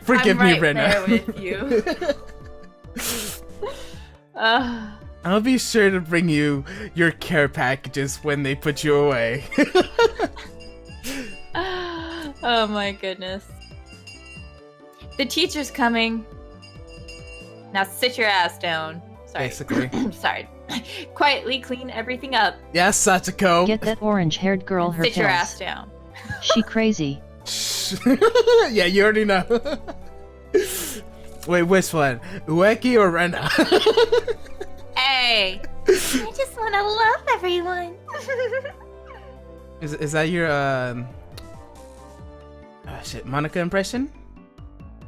Forgive me, Rena. I'm right there with you. I'll be sure to bring you your care packages when they put you away. Oh my goodness. The teacher's coming. Now sit your ass down. Sorry. Basically. Sorry. Quietly clean everything up. Yes, Satsuko. Get that orange-haired girl her Sit your pills. ass down. She crazy. Yeah, you already know. Wait, which one? Ueki or Rena? Hey. I just want to love everyone. Is that your Monica impression?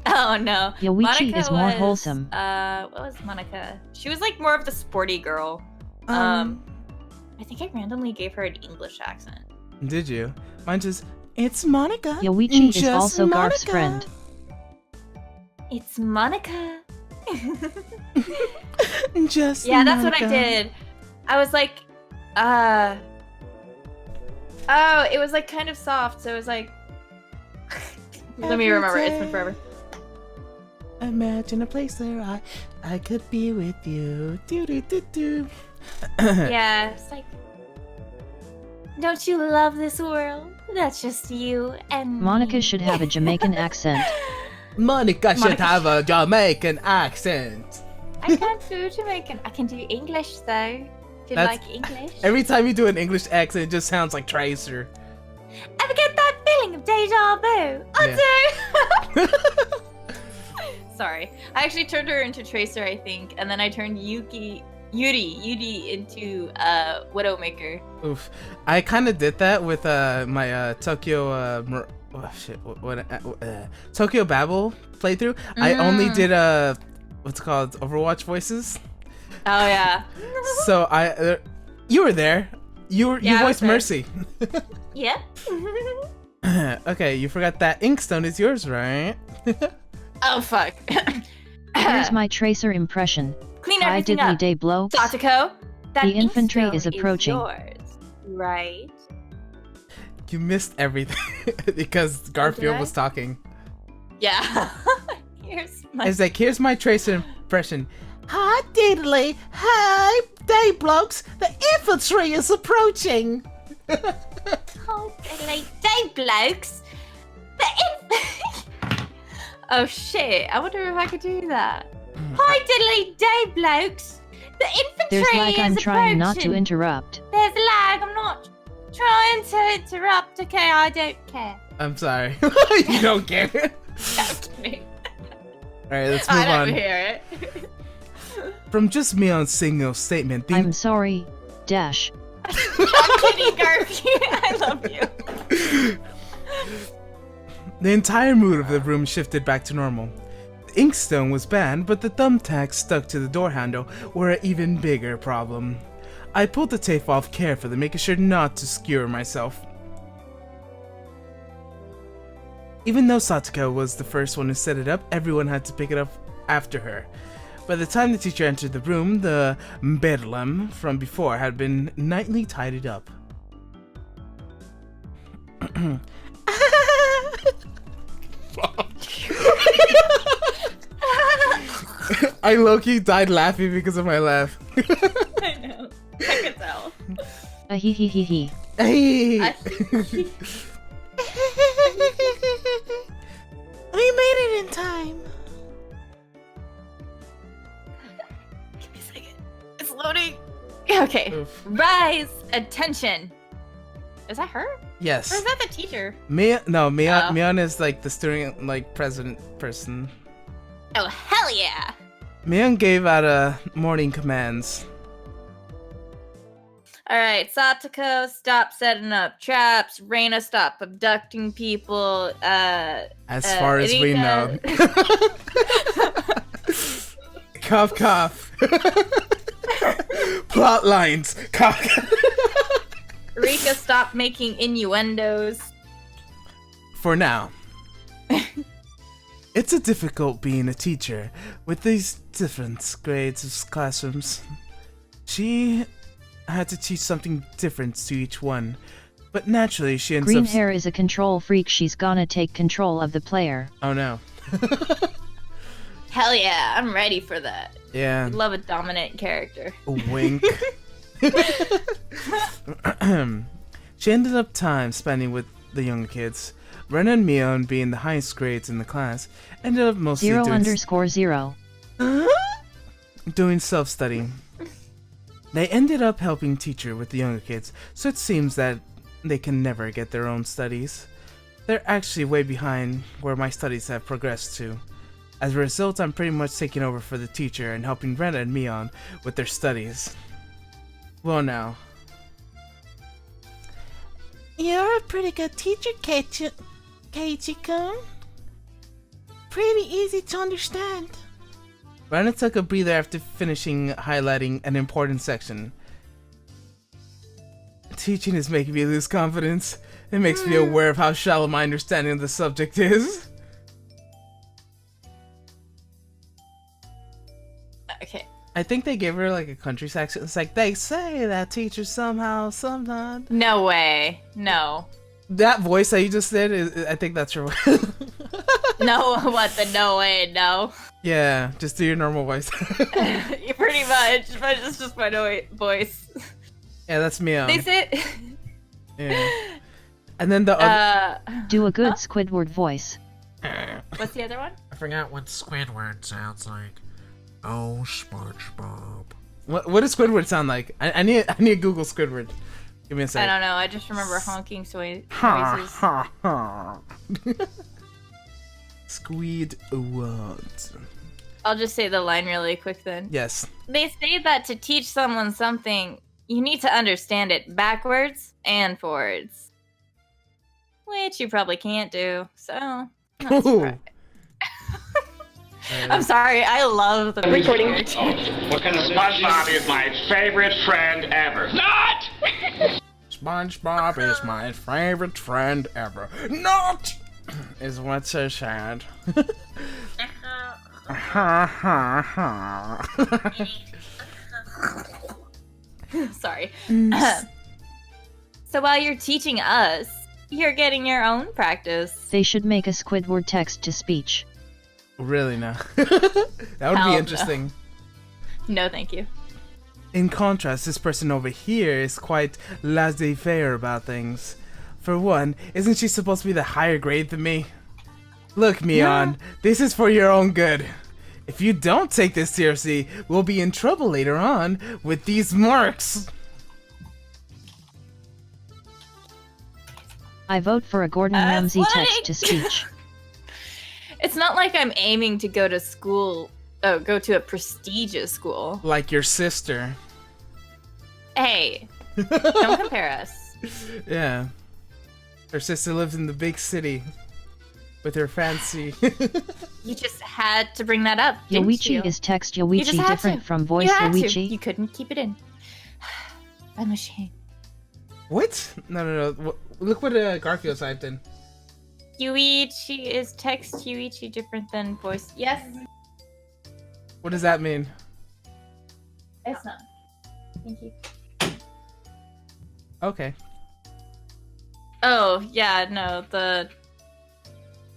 Oh no. Yoichi Monica is more was, wholesome. What was Monica? She was like more of the sporty girl. I think I randomly gave her an English accent. Did you? Mine just, it's Monica. Yoichi is Just also Garf's Monica. friend. It's Monica. Just Yeah, that's what I Monica. did. I was like, oh, it was like kind of soft, so it was like, let me remember, it's been forever. Imagine a place where I could be with you. Do do do do. Yeah, it's like, Don't you love this world? That's just you and Monica me. should have a Jamaican accent. Monica should Monica- have a Jamaican accent. I can't do Jamaican. I can do English though. Do you That's- like English? Every time you do an English accent, it just sounds like Tracer. Ever get that feeling of deja vu? I do. Sorry, I actually turned her into Tracer, I think, and then I turned Yuri into Widowmaker. Oof. I kind of did that with my Tokyo Tokyo Babel playthrough. I only did what's it called, Overwatch voices. Oh yeah. So you were there. You Yeah, I was voiced there. Mercy. Yep. Okay, you forgot that Inkstone is yours, right? Oh fuck. Here's my Tracer impression. Clean Hi everything diddly up. day bloke. Satoko, that The infantry inkstone is approaching. yours, right? You missed everything because Garfield I? was talking. Yeah. Here's my. It's like, here's my Tracer impression. Hi, diddly. Hi, day blokes. The infantry is approaching. Oh, diddly day blokes. Oh shit! I wonder if I could do that. Hi, diddly day blokes. The infantry There's lag. is I'm trying not to approaching. interrupt. There's lag. I'm not trying to interrupt. Okay, I don't care. I'm sorry. You don't get it. I'm kidding. Alright, let's move I never on. hear it. From just me on single statement, the I'm sorry. Dash. I'm kidding, Garfield. I love you. The entire mood of the room shifted back to normal. The inkstone was banned, but the thumbtacks stuck to the door handle were an even bigger problem. I pulled the tape off carefully, making sure not to skewer myself. Even though Satoko was the first one to set it up, everyone had to pick it up after her. By the time the teacher entered the room, the bedlam from before had been nightly tidied up. I low-key died laughing because of my laugh. I know. I can tell. Hee hee hee hee. Hey! We made it in time. Give me a second. It's loading. Okay. Oof. Rise. Attention. Is that her? Or Yes. is that the teacher? Mion is like the student, like, president person. Oh, hell yeah. Mion gave out morning commands. Alright, Satoko, stop setting up traps. Reina, stop abducting people. As far as we know. Erika- Cough, cough. Plot lines. Cough. Rika, stop making innuendos. For now. It's a difficult being a teacher with these different grades of classrooms. She had to teach something different to each one, but naturally she ends Green up... hair is a control freak. She's gonna take control of the player. Oh no. Hell yeah, I'm ready for that. Yeah. I love a dominant character. Wink. She ended up time spending with the younger kids. Ren and Mion, being the highest grades in the class, ended up mostly 0_0. doing self-study. They ended up helping teacher with the younger kids, so it seems that they can never get their own studies. They're actually way behind where my studies have progressed to. As a result, I'm pretty much taking over for the teacher and helping Ren and Mion with their studies. Well now. You're a pretty good teacher, Keiichi-kun. Pretty easy to understand. Rana took a breather after finishing highlighting an important section. Teaching is making me lose confidence. It makes me aware of how shallow my understanding of the subject is. Okay. I think they gave her like a country accent. It's like, they say that teachers somehow, sometimes. No way. No. That voice that you just did, I think that's your voice. No, what the no way, no. Yeah, just do your normal voice. You pretty much, but it's just my voice. Yeah, that's me. They say... Yeah. And then the other... Do a good Squidward voice. What's the other one? I forgot what Squidward sounds like. Oh, SpongeBob. What does Squidward sound like? I need to Google Squidward. Give me a I sec. don't know, I just remember honking noises. Squidward. I'll just say the line really quick then. Yes. They say that to teach someone something, you need to understand it backwards and forwards. Which you probably can't do, so... not surprised. I'm sorry, I love the recording. What kind of SpongeBob is my favorite friend ever. Not! SpongeBob is my favorite friend ever. Not! Is what's so sad. Sorry. So while you're teaching us, you're getting your own practice. They should make a Squidward text-to-speech. Really, no. That would Hell be no. interesting. No, thank you. In contrast, this person over here is quite laissez-faire about things. For one, isn't she supposed to be the higher grade than me? Look, Mion, this is for your own good. If you don't take this seriously, we'll be in trouble later on with these marks. I vote for a Gordon Ramsay Athletic. text-to-speech. It's not like I'm aiming to go to school, go to a prestigious school. Like your sister. Hey, don't compare us. Yeah. Her sister lives in the big city with her fancy... You just had to bring that up, didn't Yoichi you? is text You just Yoichi had different to. from voice You had to. Yoichi? You couldn't keep it in. I'm ashamed. What? No. Look what Garfield typed in. Yuichi is text Yuichi different than voice. Yes. What does that mean? It's not. Thank you. Okay. Oh, yeah, no, the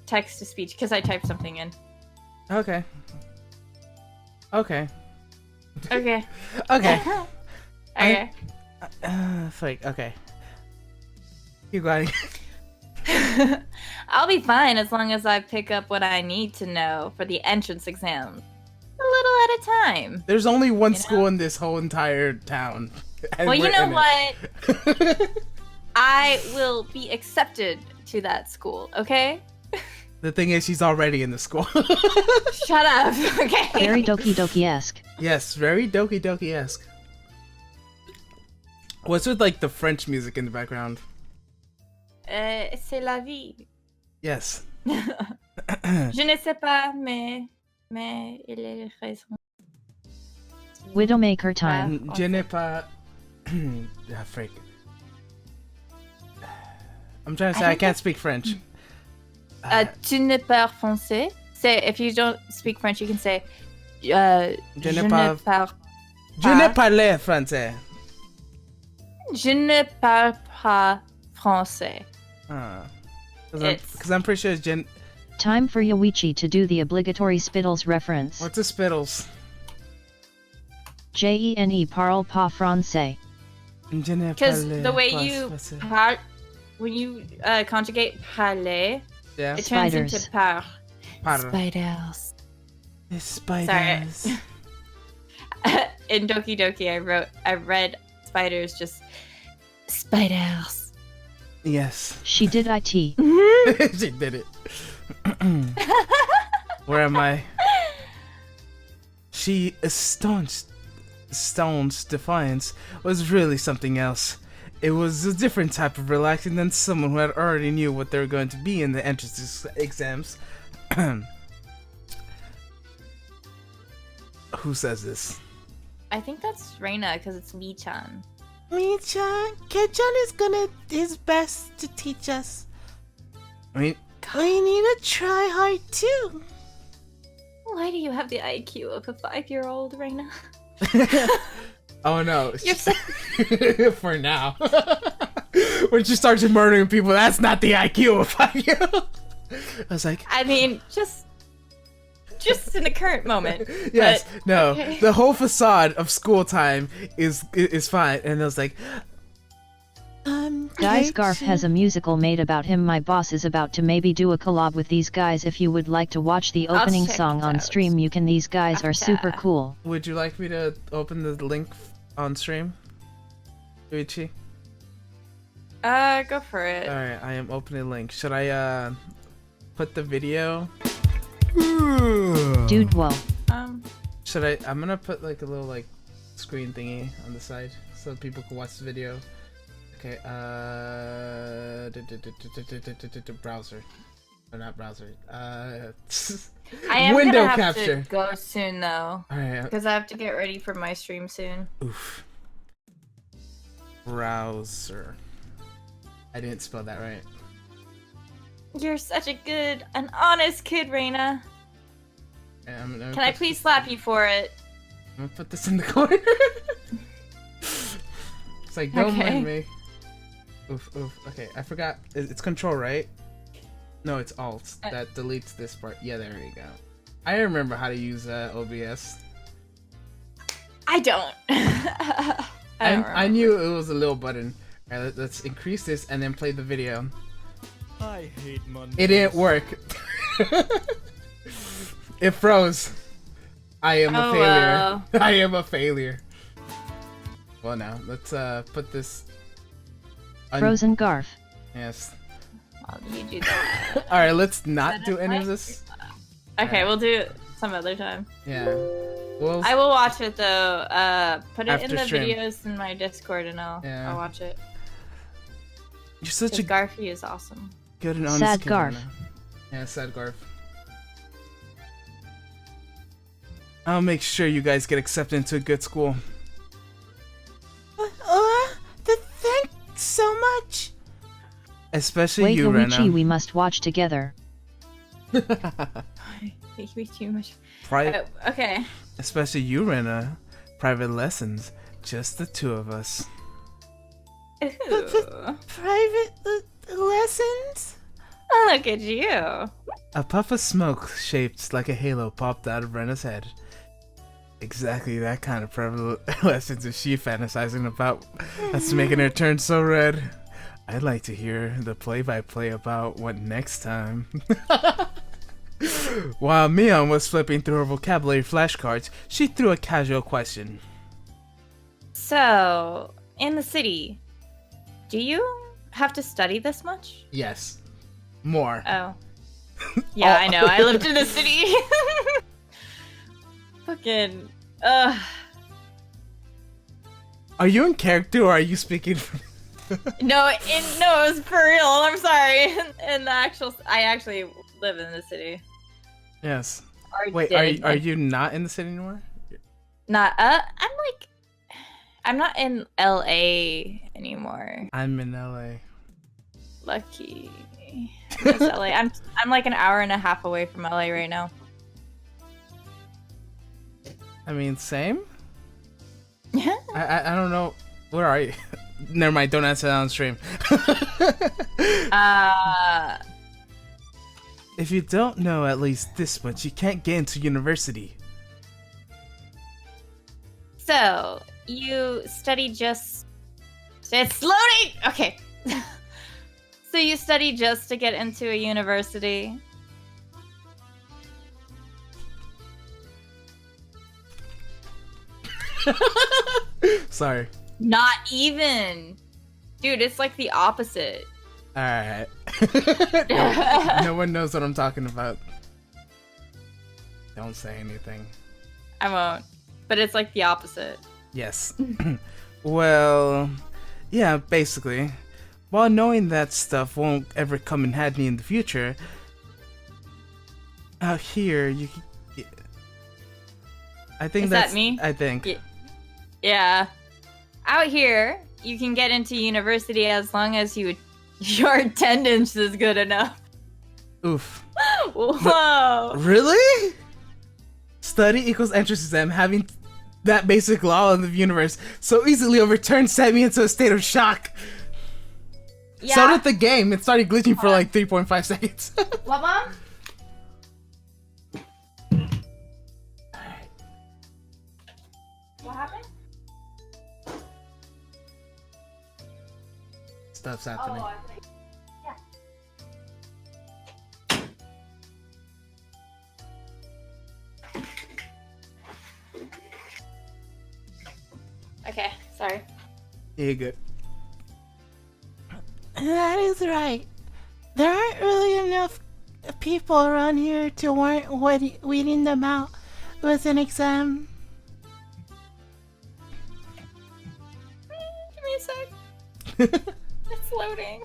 text to speech, because I typed something in. Okay. Okay. Okay. Okay. Okay. Fake. Okay. You got it. I'll be fine as long as I pick up what I need to know for the entrance exam. A little at a time. There's only one You know? school in this whole entire town. and Well, you we're know in what? it. I will be accepted to that school, okay? The thing is, she's already in the school. Shut up, okay? Very Doki Doki-esque. Yes, very Doki Doki-esque. What's with, like, the French music in the background? C'est la vie. Yes. Je ne sais pas, mais il est raison. Widowmaker time. Je n'ai pas. Ah, freak. I'm trying to say I can't speak French. Tu ne parles français? Say, if you don't speak French, you can say, je ne parle- Je ne parle français. Je ne parle pas français. Because I'm pretty sure it's Time for Yoichi to do the obligatory Spittles reference. What's a Spittles? Jene parle pas français. Because the way you when you conjugate parler, Yeah. it turns Spiders. into par. Par. Spiders. Spiders. Sorry. In Doki Doki, I read spiders just spiders. She did it. She did it. Where am I? She Stone's defiance was really something else. It was a different type of relaxing than someone who had already knew what they were going to be in the entrance exams. Who says this? I think that's Reina because it's Mi-chan. Mi-chan, Ke-chan is gonna his best to teach us. We need to try hard too. Why do you have the IQ of a 5-year-old, Reina? Oh no. You're so- For now. When she starts murdering people, that's not the IQ of 5-year-old. I was like, I mean, just in the current moment. yes, but, no. okay. The whole facade of school time is fine. And I was like, Guys, Garf has a musical made about him. My boss is about to maybe do a collab with these guys. If you would like to watch the I'll opening check song it on out. stream, you can. These guys are super Okay. cool. would you like me to open the link on stream? Uichi? Go for it. Alright, I am opening the link. Should I put the video? Dude, whoa. Should I? I'm gonna put like a little like screen thingy on the side so people can watch the video. Okay, browser. Or not browser. I am window gonna have capture. to go soon though, Alright, because I have to get ready for my stream soon. oof. Browser. I didn't spell that right. You're such a good, an honest kid, Reina. Can I please slap you for it? I'm gonna put this in the corner. It's like, don't Okay. mind me. Oof, oof. Okay, I forgot. It's control, right? No, it's alt. That deletes this part. Yeah, there you go. I remember how to use OBS. I don't. I don't I knew it was a little button. Alright, let's increase this and then play the video. I hate Mondays. It didn't work. It froze. I am a Oh, failure. well. I am a failure. Well, now let's put this. Frozen Garf. Yes. Well, you do that. All right, let's not do any of this. Okay, we'll do it some other time. Yeah. Well, I will watch it though. Put it in After the stream. videos in my Discord, and I'll watch it. you're such a Garfy is awesome. good and honest Sad kid, Garf. Anna. Yeah, sad Garf. I'll make sure you guys get accepted into a good school. Thanks so much. Especially Wait, you, Yoichi, Rena. we must watch together. Thank you too much. Pri- Okay. Especially you, Rena. Private lessons. Just the two of us. Ooh. Private lessons? Look at you. A puff of smoke shaped like a halo popped out of Rena's head. Exactly that kind of private lessons is she fantasizing about. That's making her turn so red. I'd like to hear the play-by-play about what next time. While Mion was flipping through her vocabulary flashcards, she threw a casual question. So, in the city, do you have to study this much? Yes. More. Oh. Yeah, Oh. I know. I lived in the city. Fucking. Ugh. Are you in character or are you speaking from... No, it was for real. I'm sorry. In the actual, I actually live in the city. Yes. Or Wait, did. are you not in the city anymore? Not I'm not in LA anymore. I'm in LA. Lucky. It's LA. I'm like an hour and a half away from LA right now. I mean, same? I don't know. Where are you? Never mind, don't answer that on stream. If you don't know at least this much, you can't get into university. So, you study just... It's loading! Okay. So you study just to get into a university? Sorry. Not even! Dude, it's like the opposite. Alright. No one knows what I'm talking about. Don't say anything. I won't. But it's like the opposite. Yes. Well, yeah, basically. While knowing that stuff won't ever come in handy in the future, out here you can get... I think Is that's... that me? I think. Yeah. Out here, you can get into university as long as your attendance is good enough. Oof. Whoa. Really? Study equals entrance exam. Having that basic law of the universe so easily overturned sent me into a state of shock. Yeah. So did the game. It started glitching for like 3.5 seconds. What, Mom? What happened? Stuff's happening. Yeah. Okay, sorry. Yeah, good. That is right. There aren't really enough people around here to warrant weeding them out with an exam. Give me a sec. It's loading.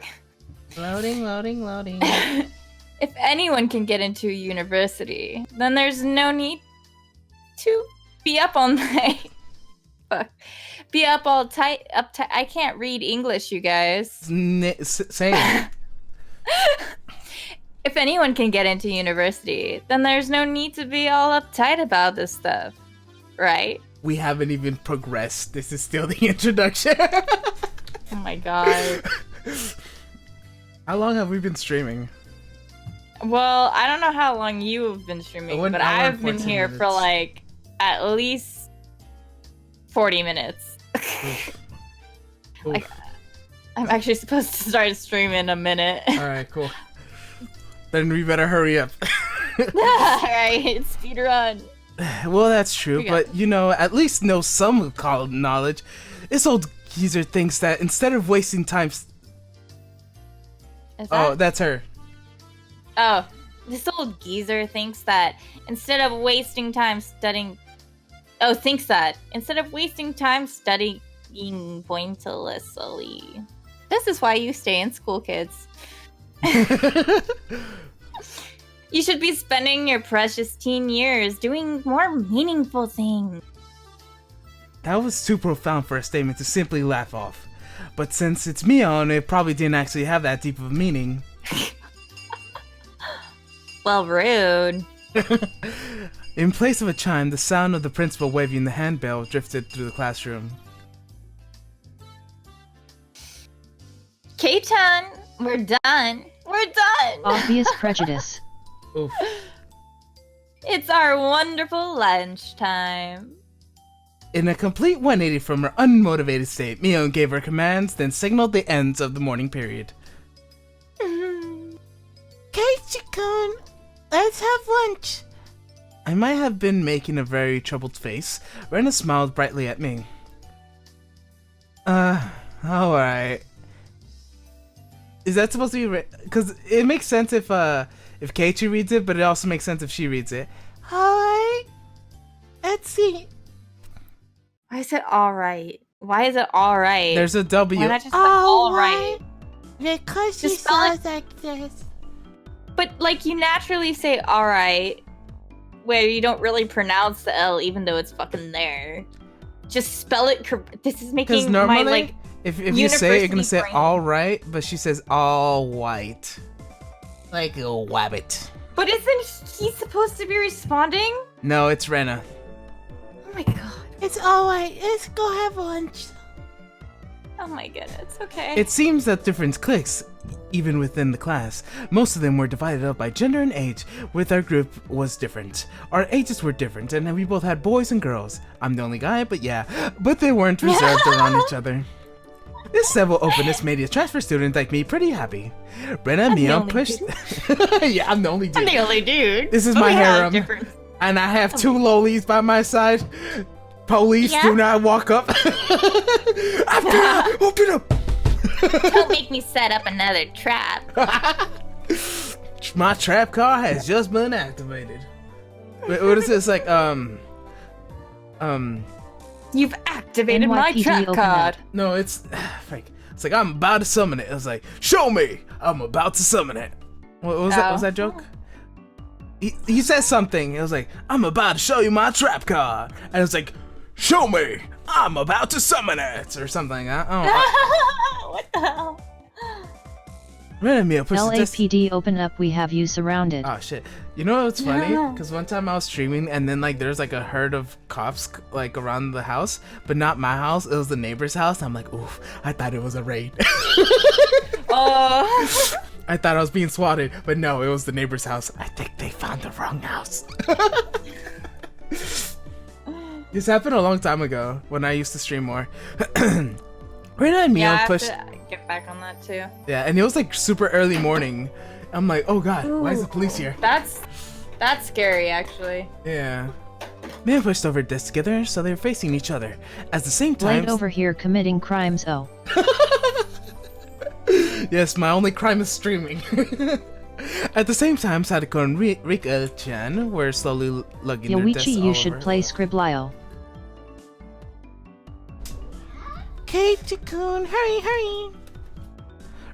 Loading. If anyone can get into university, then there's no need to be up all night. Fuck. Be up all tight. I can't read English, you guys. Same. If anyone can get into university, then there's no need to be all uptight about this stuff. Right? We haven't even progressed. This is still the introduction. Oh my god. How long have we been streaming? Well, I don't know how long you've been streaming, 1 but hour and I've been 14 here for minutes. like at least 40 minutes. Oof. I'm actually supposed to start streaming in a minute. Alright, cool. Then we better hurry up. Alright, speed run. Well, that's true, Okay. but at least know some college knowledge. This old geezer thinks that instead of wasting time... Is Oh, that? that's her. Oh, this old geezer thinks that instead of wasting time studying... Oh, thinks that instead of wasting time studying pointlessly. This is why you stay in school, kids. You should be spending your precious teen years doing more meaningful things. That was too profound for a statement to simply laugh off. But since it's Mion, it probably didn't actually have that deep of a meaning. Well, rude. In place of a chime, the sound of the principal waving the handbell drifted through the classroom. K-Ton, we're done. We're done. Obvious prejudice. Oof. It's our wonderful lunchtime. In a complete 180 from her unmotivated state, Mion gave her commands, then signaled the ends of the morning period. Keiichi-kun, let's have lunch. I might have been making a very troubled face. Rena smiled brightly at me. Alright. Is that supposed to be... Because it makes sense if Keiichi reads it, but it also makes sense if she reads it. Alright. Let's see. Why is it alright? Why is it alright? There's a W. Why not just alright? Because she Just spell it- sounds like this. But, like, you naturally say alright where you don't really pronounce the L even though it's fucking there. Just spell it. This is Because making normally, my like. if you say it, you're gonna say brain. all right, but she says all white, like a wabbit. But isn't he supposed to be responding? No, it's Rena. Oh my god. It's alright. Let's go have lunch. Oh my goodness. Okay. It seems that difference clicks, even within the class. Most of them were divided up by gender and age, with our group was different. Our ages were different, and we both had boys and girls. I'm the only guy, but yeah. But they weren't reserved around each other. This civil openness made a transfer student like me pretty happy. Brenna and Mia pushed... Yeah, I'm the only dude. I'm the only dude. This is But my we have harem. different- And I have 2 lolies by my side. Police, Yeah? do not walk up. Open up! Don't make me set up another trap. My trap car has just been activated. Wait, what is this? Like, You've activated my NYPD trap open card. no, it's it's like I'm about to summon it. It was like, show me, I'm about to summon it. What was that? Was that joke? He said something. It was like, I'm about to show you my trap card, and it's like, show me, I'm about to summon it, or something. I don't know. What the hell? Ren and Mia pushed the test. LAPD open up, we have you surrounded. Oh shit! You know what's funny? Because one time I was streaming and then like there's like a herd of cops like around the house, but not my house. It was the neighbor's house. I'm like, oof! I thought it was a raid. Oh. I thought I was being swatted, but no, it was the neighbor's house. I think they found the wrong house. This happened a long time ago when I used to stream more. Rena and Mia Yeah, I have pushed. to get back on that too. Yeah, and it was like super early morning. I'm like, oh god, why is the police here? That's scary, actually. Yeah. Mia pushed over desks together, so they were facing each other. At the same time. Right over here committing crimes. Oh. Yes, my only crime is streaming. At the same time, Sadako and Rika-chan were slowly lugging their desks Yoichi, all you should over. play Scriblio. Keiichi-kun, hurry.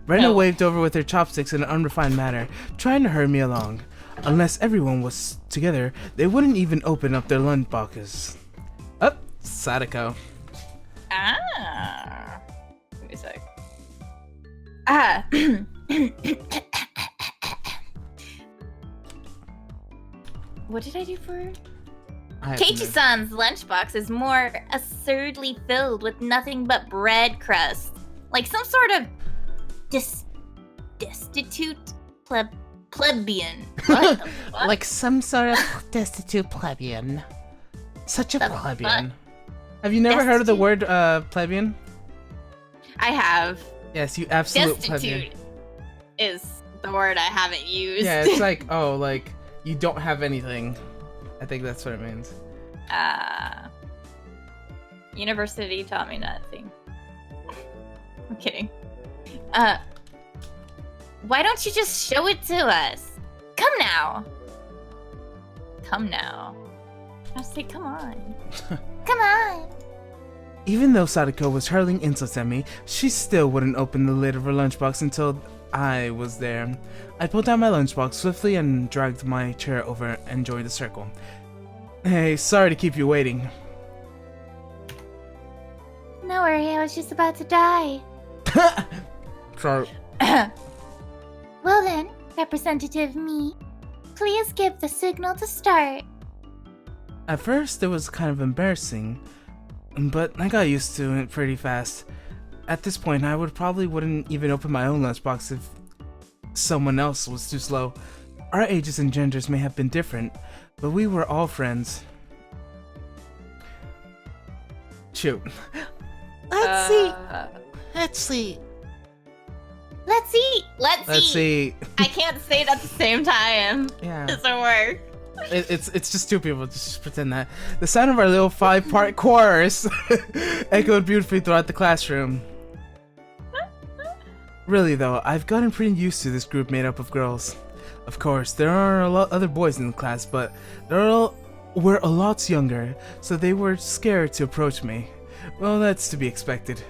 Rena No. waved over with her chopsticks in an unrefined manner, trying to hurry me along. Unless everyone was together, they wouldn't even open up their lunch boxes. Up, Sadako. Ah. Give me a sec. Ah. What did I do for her? I have no- Keiichi-san's lunchbox is more absurdly filled with nothing but bread crust. Like some sort of destitute plebeian. What the fuck? Like some sort of destitute plebeian. Such a The plebeian. Have you never heard of the word plebeian? I have. Yes, you absolute plebeian. Destitute is the word I haven't used. Yeah, it's like, oh, like, you don't have anything. I think that's what it means. University taught me nothing. I'm kidding. Why don't you just show it to us? Come now. I say, come on. Come on. Even though Sadako was hurling insults at me, she still wouldn't open the lid of her lunchbox until I was there. I pulled out my lunchbox swiftly and dragged my chair over and joined the circle. Hey, sorry to keep you waiting. No worry, I was just about to die. Sorry. Well then, Representative Me, please give the signal to start. At first, it was kind of embarrassing, but I got used to it pretty fast. At this point, I wouldn't even open my own lunchbox if someone else was too slow. Our ages and genders may have been different, but we were all friends. Shoot. Let's see. Let's eat. Let's see. I can't say it at the same time. Yeah. Doesn't work. It's just two people. Just pretend that. The sound of our little 5-part chorus echoed beautifully throughout the classroom. Really though, I've gotten pretty used to this group made up of girls. Of course, there are a lot other boys in the class, but were a lot younger, so they were scared to approach me. Well, that's to be expected.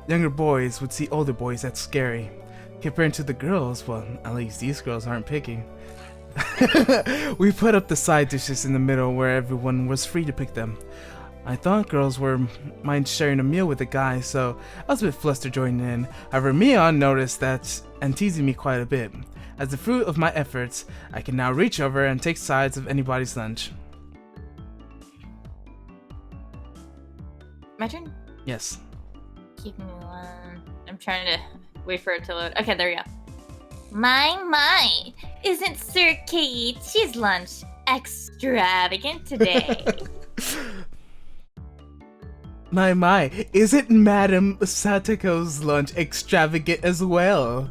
Younger boys would see older boys as scary. Compared to the girls, well, at least these girls aren't picky. We put up the side dishes in the middle where everyone was free to pick them. I thought girls were mind sharing a meal with the guys, so I was a bit flustered joining in. However, Mion noticed that and teasing me quite a bit. As the fruit of my efforts, I can now reach over and take sides of anybody's lunch. My turn? Yes. Keep me one. I'm trying to wait for it to load. Okay, there we go. My. Isn't Sir Keiichi's lunch extravagant today? My, isn't Madame Satako's lunch extravagant as well?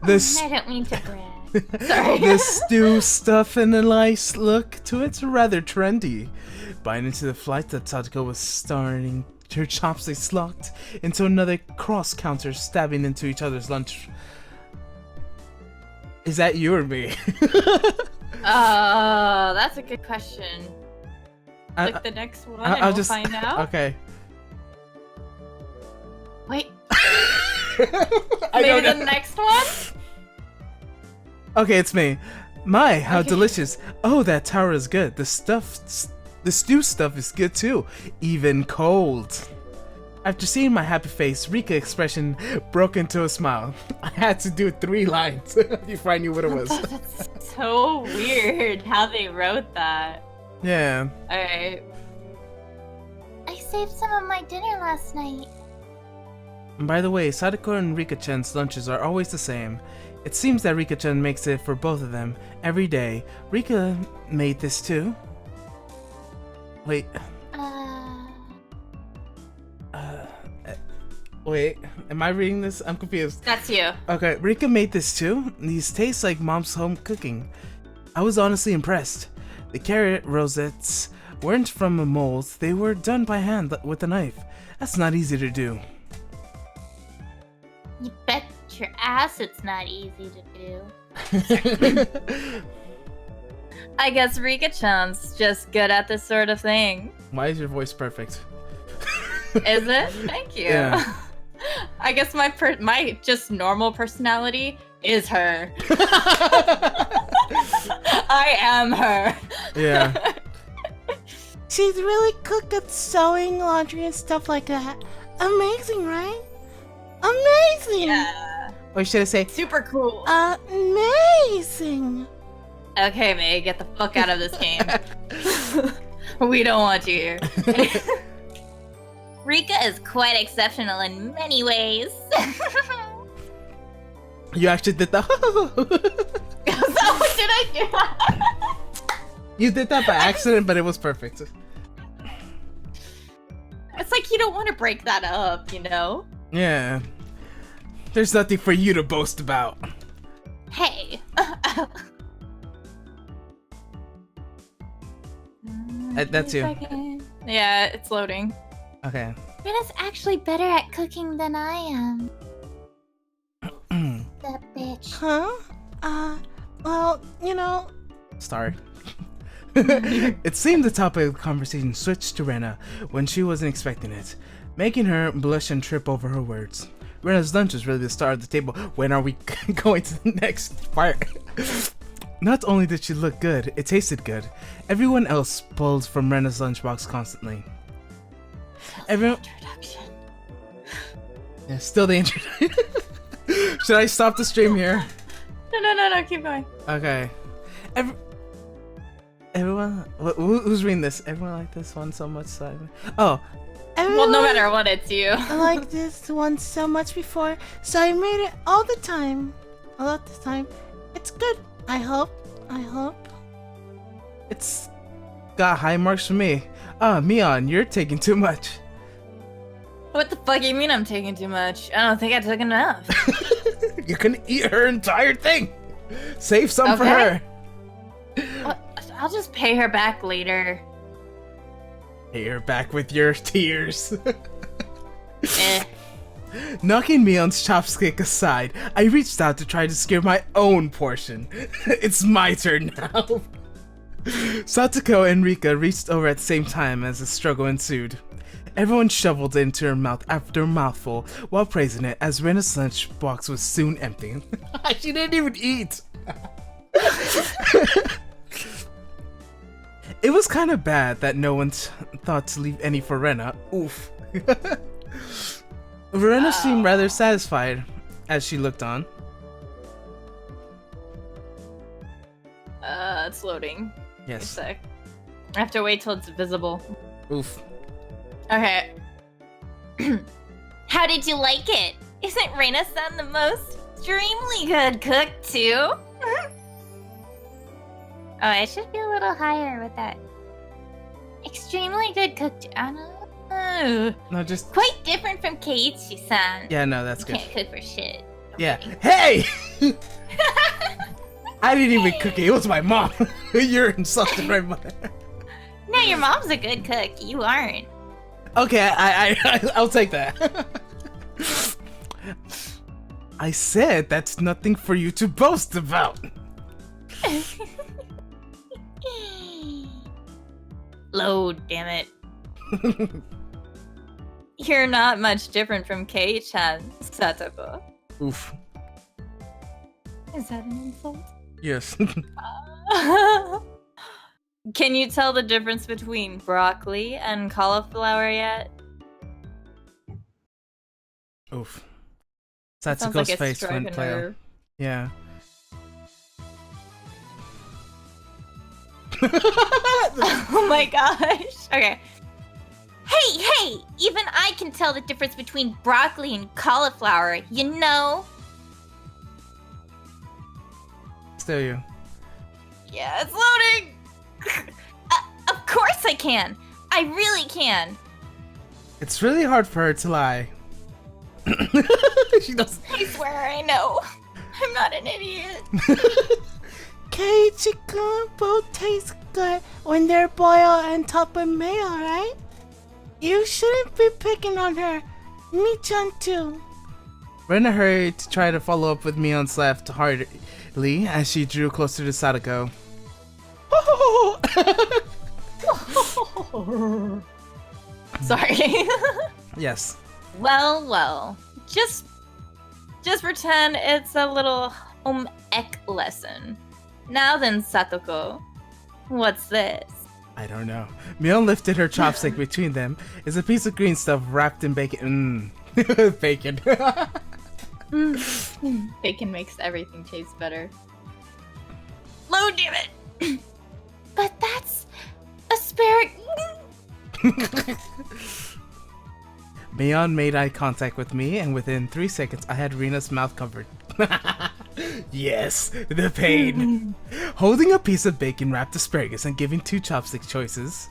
I don't mean to brag. Sorry. The stew stuff and a nice look to it's rather trendy. Biting into the flight that Satoko was starting, her chopsticks locked into another cross counter, stabbing into each other's lunch. Is that you or me? That's a good question. Click the next one and we'll find out. Okay. Wait. Maybe the next one? Okay, it's me. My, how delicious. Oh, that tower is good. The stew stuff is good too. Even cold. After seeing my happy face, Rika's expression broke into a smile. I had to do 3 lines before I knew what it was. That's so weird how they wrote that. Yeah. Alright. I saved some of my dinner last night. And by the way, Sadako and Rika-chan's lunches are always the same. It seems that Rika-chan makes it for both of them every day. Rika made this too. Wait. Wait, am I reading this? I'm confused. That's you. Okay, Rika made this too. These taste like mom's home cooking. I was honestly impressed. The carrot rosettes weren't from a mold, they were done by hand with a knife. That's not easy to do. You bet your ass it's not easy to do. I guess Rika-chan's just good at this sort of thing. Why is your voice perfect? Is it? Thank you. Yeah. I guess my just normal personality is her. I am her. Yeah. She's really good at sewing, laundry, and stuff like that. Amazing, right? Amazing! Yeah. Or should I say, Super cool. Amazing! Okay, May, get the fuck out of this game. We don't want you here. Rika is quite exceptional in many ways. you actually did that? So did I do? You did that by accident, but it was perfect. It's like you don't want to break that up, you know? Yeah. There's nothing for you to boast about. Hey. That's you. Yeah, it's loading. Okay. Rita's actually better at cooking than I am. That bitch. Huh? Well, you know... Sorry. It seemed the topic of the conversation switched to Rena when she wasn't expecting it, making her blush and trip over her words. Rena's lunch was really the star of the table. When are we going to the next part? Not only did she look good, it tasted good. Everyone else pulled from Rena's lunchbox constantly. Everyone. Introduction. Yeah, still the introduction. Should I stop the stream here? No, keep going. Okay. Everyone, who's reading this? Everyone like this one so much. Oh. Well, no matter what, it's you. I like this one so much before, so I made it all the time. A lot of the time. It's good. I hope. It's got high marks for me. Mion, you're taking too much. What the fuck you mean I'm taking too much? I don't think I took enough. You can eat her entire thing. Save some for her. I'll just pay her back later. Pay her back with your tears. Eh. Knocking Mion's chopstick aside, I reached out to try to secure my own portion. It's my turn now. Satoko and Rika reached over at the same time as the struggle ensued. Everyone shoveled into her mouth after mouthful while praising it as Rena's lunchbox was soon empty. She didn't even eat. It was kind of bad that no one thought to leave any for Rena. Oof. Verena seemed rather satisfied as she looked on. It's loading. Yes. A sec. I have to wait till it's visible. Oof. Okay. How did you like it? Isn't Reina-san the most extremely good cook too? Oh, I should be a little higher with that. Extremely good cook too. I don't know. No, just Quite different from Keiichi-san. yeah. No, that's You good. can't cook for shit. Yeah. Hey! I didn't even cook it. It was my mom. You're insulting my mother. No, your mom's a good cook. You aren't. Okay, I'll take that. I said that's nothing for you to boast about. Load, damn it. You're not much different from Kei-chan, Satoko. Oof. Is that an insult? Yes. Can you tell the difference between broccoli and cauliflower yet? Oof. Sounds Satsuko's like it face struck went a pale. nerve. Yeah. Oh my gosh. Okay. Hey, even I can tell the difference between broccoli and cauliflower, you know? Still you. Yeah, it's loading! Of course I can. I really can. It's really hard for her to lie. She doesn't. I swear I know. I'm not an idiot. Keiichi-kun both taste good when they're boiled and topped with mayo, right? You shouldn't be picking on her. Me-chan too. Rena hurried to try to follow up with Mion's laughed heartily as she drew closer to Sadako. Sorry. Yes. Well. Just pretend it's a little home ec lesson. Now then, Satoko. What's this? I don't know. Mion lifted her chopstick between them. It's a piece of green stuff wrapped in bacon. Bacon. Bacon makes everything taste better. Load, damn it. But that's asparagus. Mion made eye contact with me, and within 3 seconds, I had Rena's mouth covered. Yes, the pain. Holding a piece of bacon wrapped asparagus and giving 2 chopstick choices.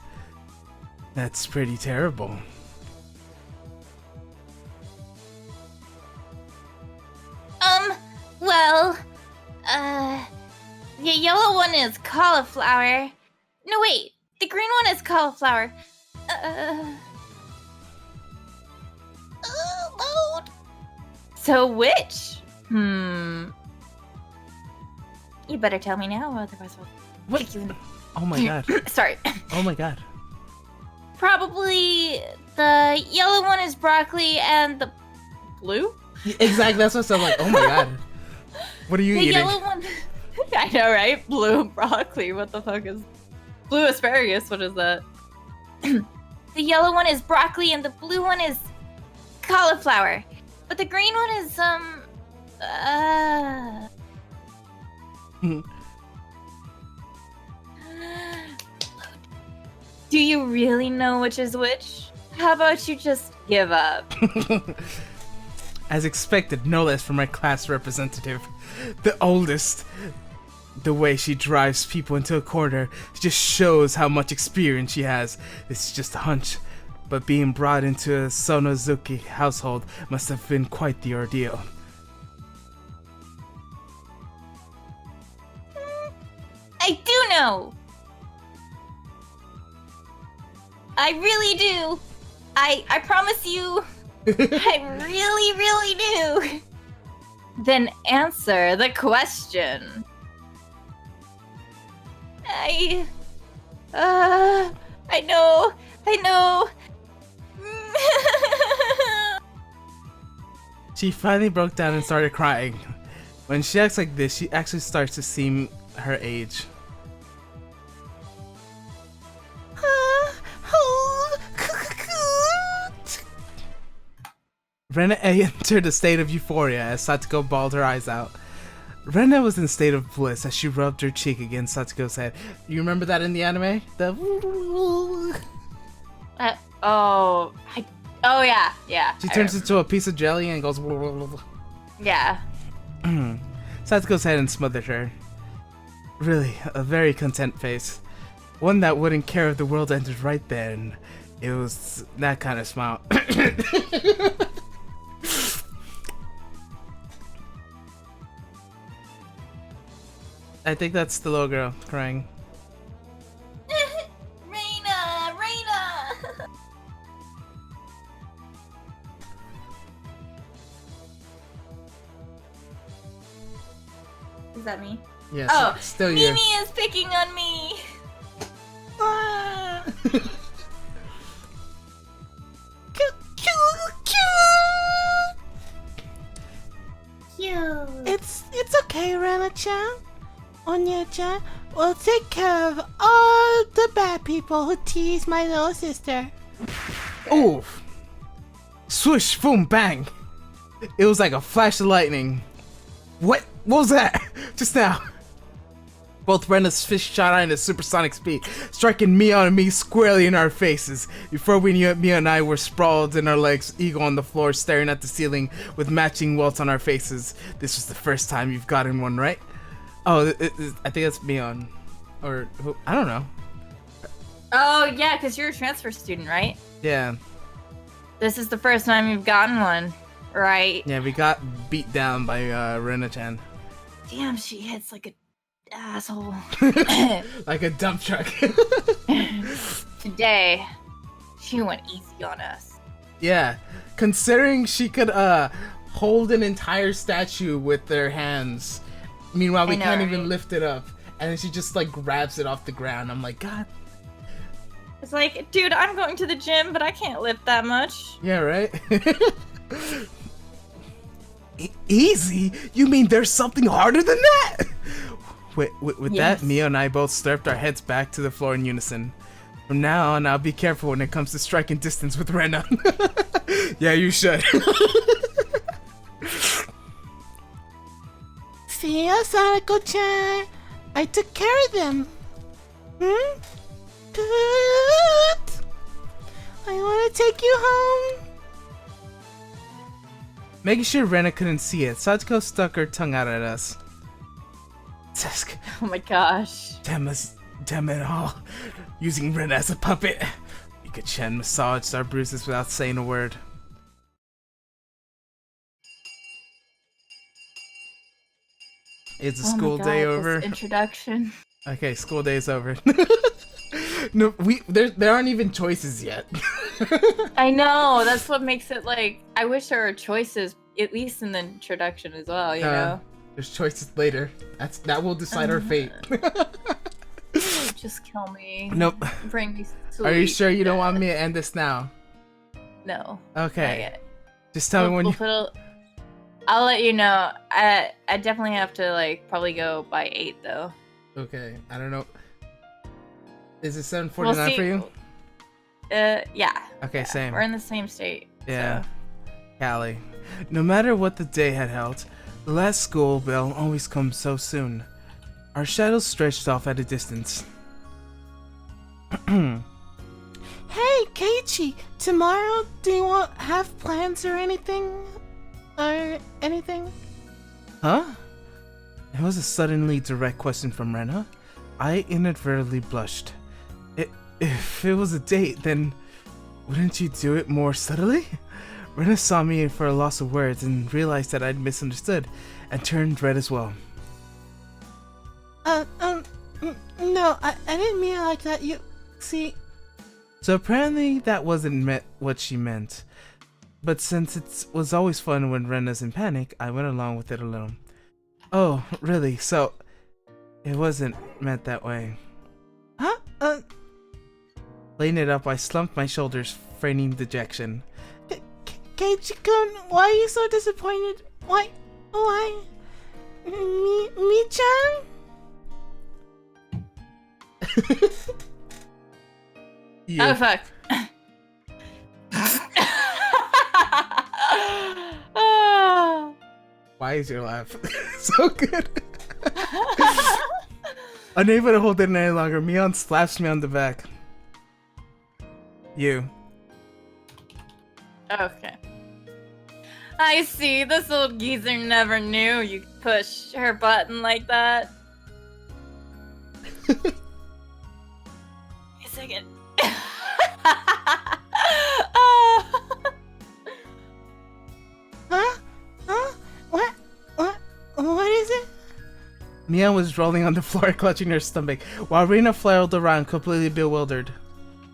That's pretty terrible. Well, the yellow one is cauliflower. No, wait, the green one is cauliflower. Load. So which? You better tell me now, otherwise I'll What? kick you in the... Oh my god. Sorry. Oh my god. Probably the yellow one is broccoli and the Blue? Exactly, that's what I'm like. Oh my god. What are you eating? yellow one. I know, right? Blue broccoli. What the fuck is blue asparagus? What is that? The yellow one is broccoli and the blue one is cauliflower. But the green one is Do you really know which is which? How about you just give up? As expected, no less from my class representative. The oldest. The way she drives people into a corner just shows how much experience she has. It's just a hunch. But being brought into a Sonozuki household must have been quite the ordeal. I do know. I really do. I promise you. I really do. Then answer the question. I know. She finally broke down and started crying. When she acts like this, she actually starts to seem her age. Rena entered a state of euphoria as Satoko bawled her eyes out. Rena was in a state of bliss as she rubbed her cheek against Satoko's head. You remember that in the anime? Oh yeah. She turns into a piece of jelly and goes. Yeah. Satoko's head and smothered her. Really, a very content face. One that wouldn't care if the world ended right then. It was that kind of smile. I think that's the little girl crying. Reina! Is that me? Yes, Oh, still you. Mimi is picking on me. Cute. It's okay, Rena-chan. Onya-chan will take care of all the bad people who tease my little sister. Oof! Swoosh, boom, bang! It was like a flash of lightning. What was that? Just now. Both Rena's fish shot out into supersonic speed, striking Mia and me squarely in our faces. Before we knew it, Mia and I were sprawled in our legs, eagle on the floor, staring at the ceiling with matching welts on our faces. This was the first time you've gotten one, right? Oh, I think that's Mion. Or, who? I don't know. Oh yeah, because you're a transfer student, right? Yeah. This is the first time you've gotten one, right? Yeah, we got beat down by Rena-chan. Damn, she hits like a asshole. Like a dump truck. Today, she went easy on us. Yeah, considering she could hold an entire statue with their hands. Meanwhile, we can't even lift it up. And then she just like grabs it off the ground. I'm like, God. It's like, dude, I'm going to the gym, but I can't lift that much. Yeah, right? Easy? You mean there's something harder than that? With Yes. that, Mia and I both slurped our heads back to the floor in unison. From now on, I'll be careful when it comes to striking distance with Rena. Yeah, you should. See ya, Sadako-chan. I took care of them. Good. I want to take you home. Making sure Rena couldn't see it, Satoko stuck her tongue out at us. Tusk. Oh my gosh. Damn it all. Using Rena as a puppet. Mika-chan massaged our bruises without saying a word. Is the school day over? This introduction. Okay, school day's over. No, there aren't even choices yet. I know, that's what makes it like, I wish there were choices, at least in the introduction as well, you know? There's choices later. That will decide our fate. Just kill me. Nope. Bring me sweet. Are you sure you don't want me to end this now? No. Okay. Just tell me when I'll let you know. I definitely have to like probably go by 8 though. Okay. I don't know. Is it 7:49 for you? Yeah. Okay, yeah. same. We're in the same state. Yeah. So. Callie. No matter what the day had held, the last school bell always comes so soon. Our shadows stretched off at a distance. Hey, Keiichi. Tomorrow, do you have plans or anything? Huh? It was a suddenly direct question from Rena. I inadvertently blushed. If it was a date, then wouldn't you do it more subtly? Rena saw me for a loss of words and realized that I'd misunderstood and turned red as well. No, I didn't mean it like that. You see. So apparently that wasn't what she meant. But since it was always fun when Rena's in panic, I went along with it a little. Oh, really? So it wasn't meant that way. Huh? Laying it up, I slumped my shoulders, feigning dejection. Keiichi-kun, why are you so disappointed? Why? Me-chan? Oh fuck. Ah. Why is your laugh so good? Unable to hold it any longer, Mion slaps me on the back. You. Okay. I see. This old geezer never knew you could push her button like that. Wait a second. Huh? Huh? What is it? Mion was rolling on the floor, clutching her stomach, while Rena flailed around, completely bewildered.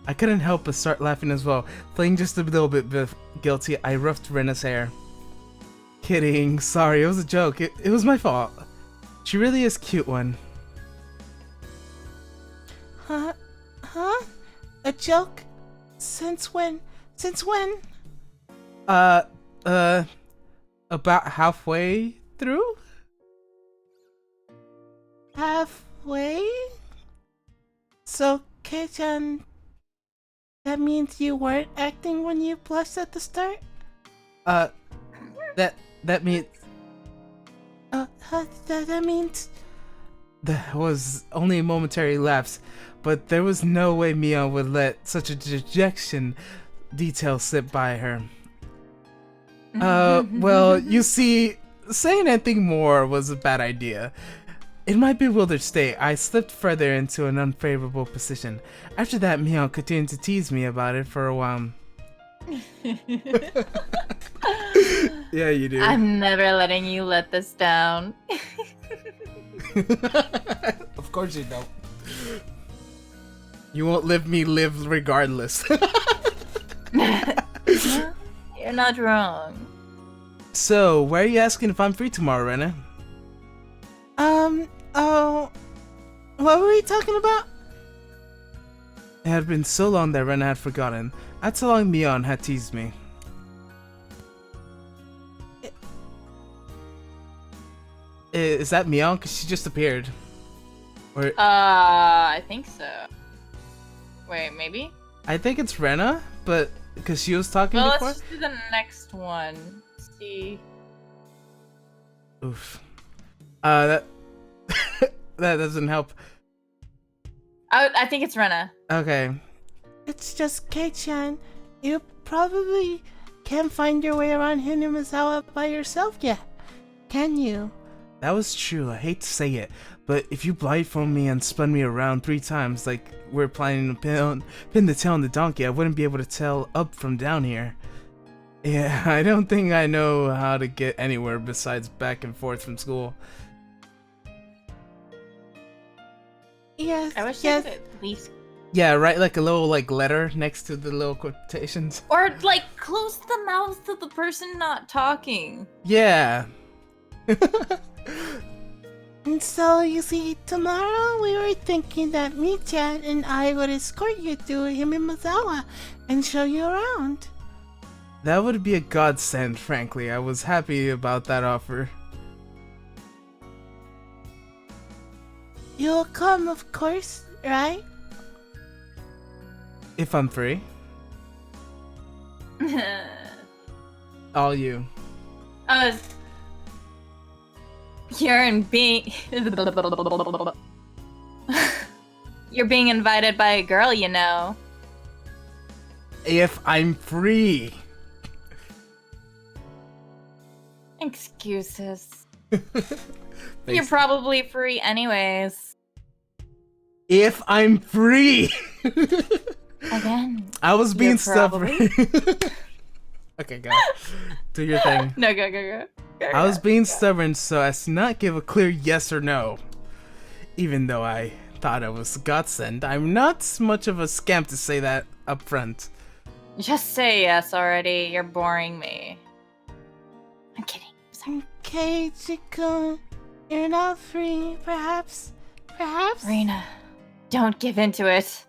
I couldn't help but start laughing as well. Feeling just a little bit guilty, I roughed Rena's hair. Kidding, sorry, it was a joke. It was my fault. She really is cute one. Huh? A joke? Since when? About halfway through? Halfway? So, Kei-chan, that means you weren't acting when you blushed at the start? That means... That means... That was only a momentary lapse, but there was no way Mion would let such a dejection detail slip by her. Well, you see, saying anything more was a bad idea. In my bewildered state, I slipped further into an unfavorable position. After that, Mion continued to tease me about it for a while. Yeah, you do. I'm never letting you let this down. Of course you don't. You won't let me live regardless. You're not wrong. So, why are you asking if I'm free tomorrow, Rena? Oh, what were we talking about? It had been so long that Rena had forgotten. That's how long Mion had teased me. Is that Mion? Cause she just appeared. Or I think so. Wait, maybe? I think it's Rena, but because she was talking Well, before. let's just do the next one. See. Oof. That that doesn't help. I think it's Rena. Okay. It's just Kei-chan. You probably can't find your way around Hinamizawa by yourself yet, can you? That was true. I hate to say it, but if you blindfold me and spun me around 3 times like we're planning to pin the tail on the donkey, I wouldn't be able to tell up from down here. Yeah, I don't think I know how to get anywhere besides back and forth from school. Yes, I wish yes. I could at least. Yeah, write like a little like letter next to the little quotations. Or like close the mouth of the person not talking. Yeah. And so, you see, tomorrow we were thinking that Mi-chan and I would escort you to Hinamizawa and show you around. That would be a godsend, frankly. I was happy about that offer. You'll come, of course, right? If I'm free. All you. You're being invited by a girl, you know. If I'm free. Excuses. You're probably free anyways. If I'm free. Again. I was being You're stubborn. Okay, go. Do your thing. No, go. I was being stubborn so as to not give a clear yes or no. Even though I thought I was godsend, I'm not much of a scamp to say that up front. Just say yes already. You're boring me. I'm kidding. Sorry. Okay, Chico, you're not free, perhaps? Rena, don't give into it.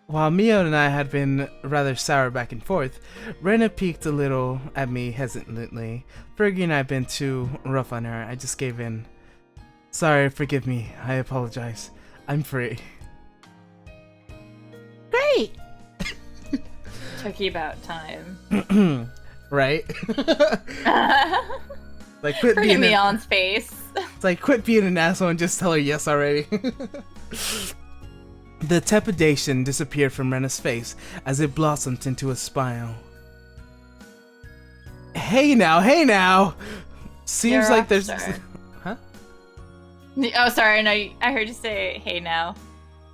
While Mio and I had been rather sour back and forth, Rena peeked a little at me hesitantly. Figuring I'd been too rough on her, I just gave in. Sorry, forgive me. I apologize. I'm free. Took you about time. Right? Like quit Pretty being me an, on space. it's like quit being an asshole and just tell her yes already. The trepidation disappeared from Rena's face as it blossomed into a smile. Hey now! Seems You're a like rock there's... star. Huh? Oh, sorry. No, I heard you say, "Hey now."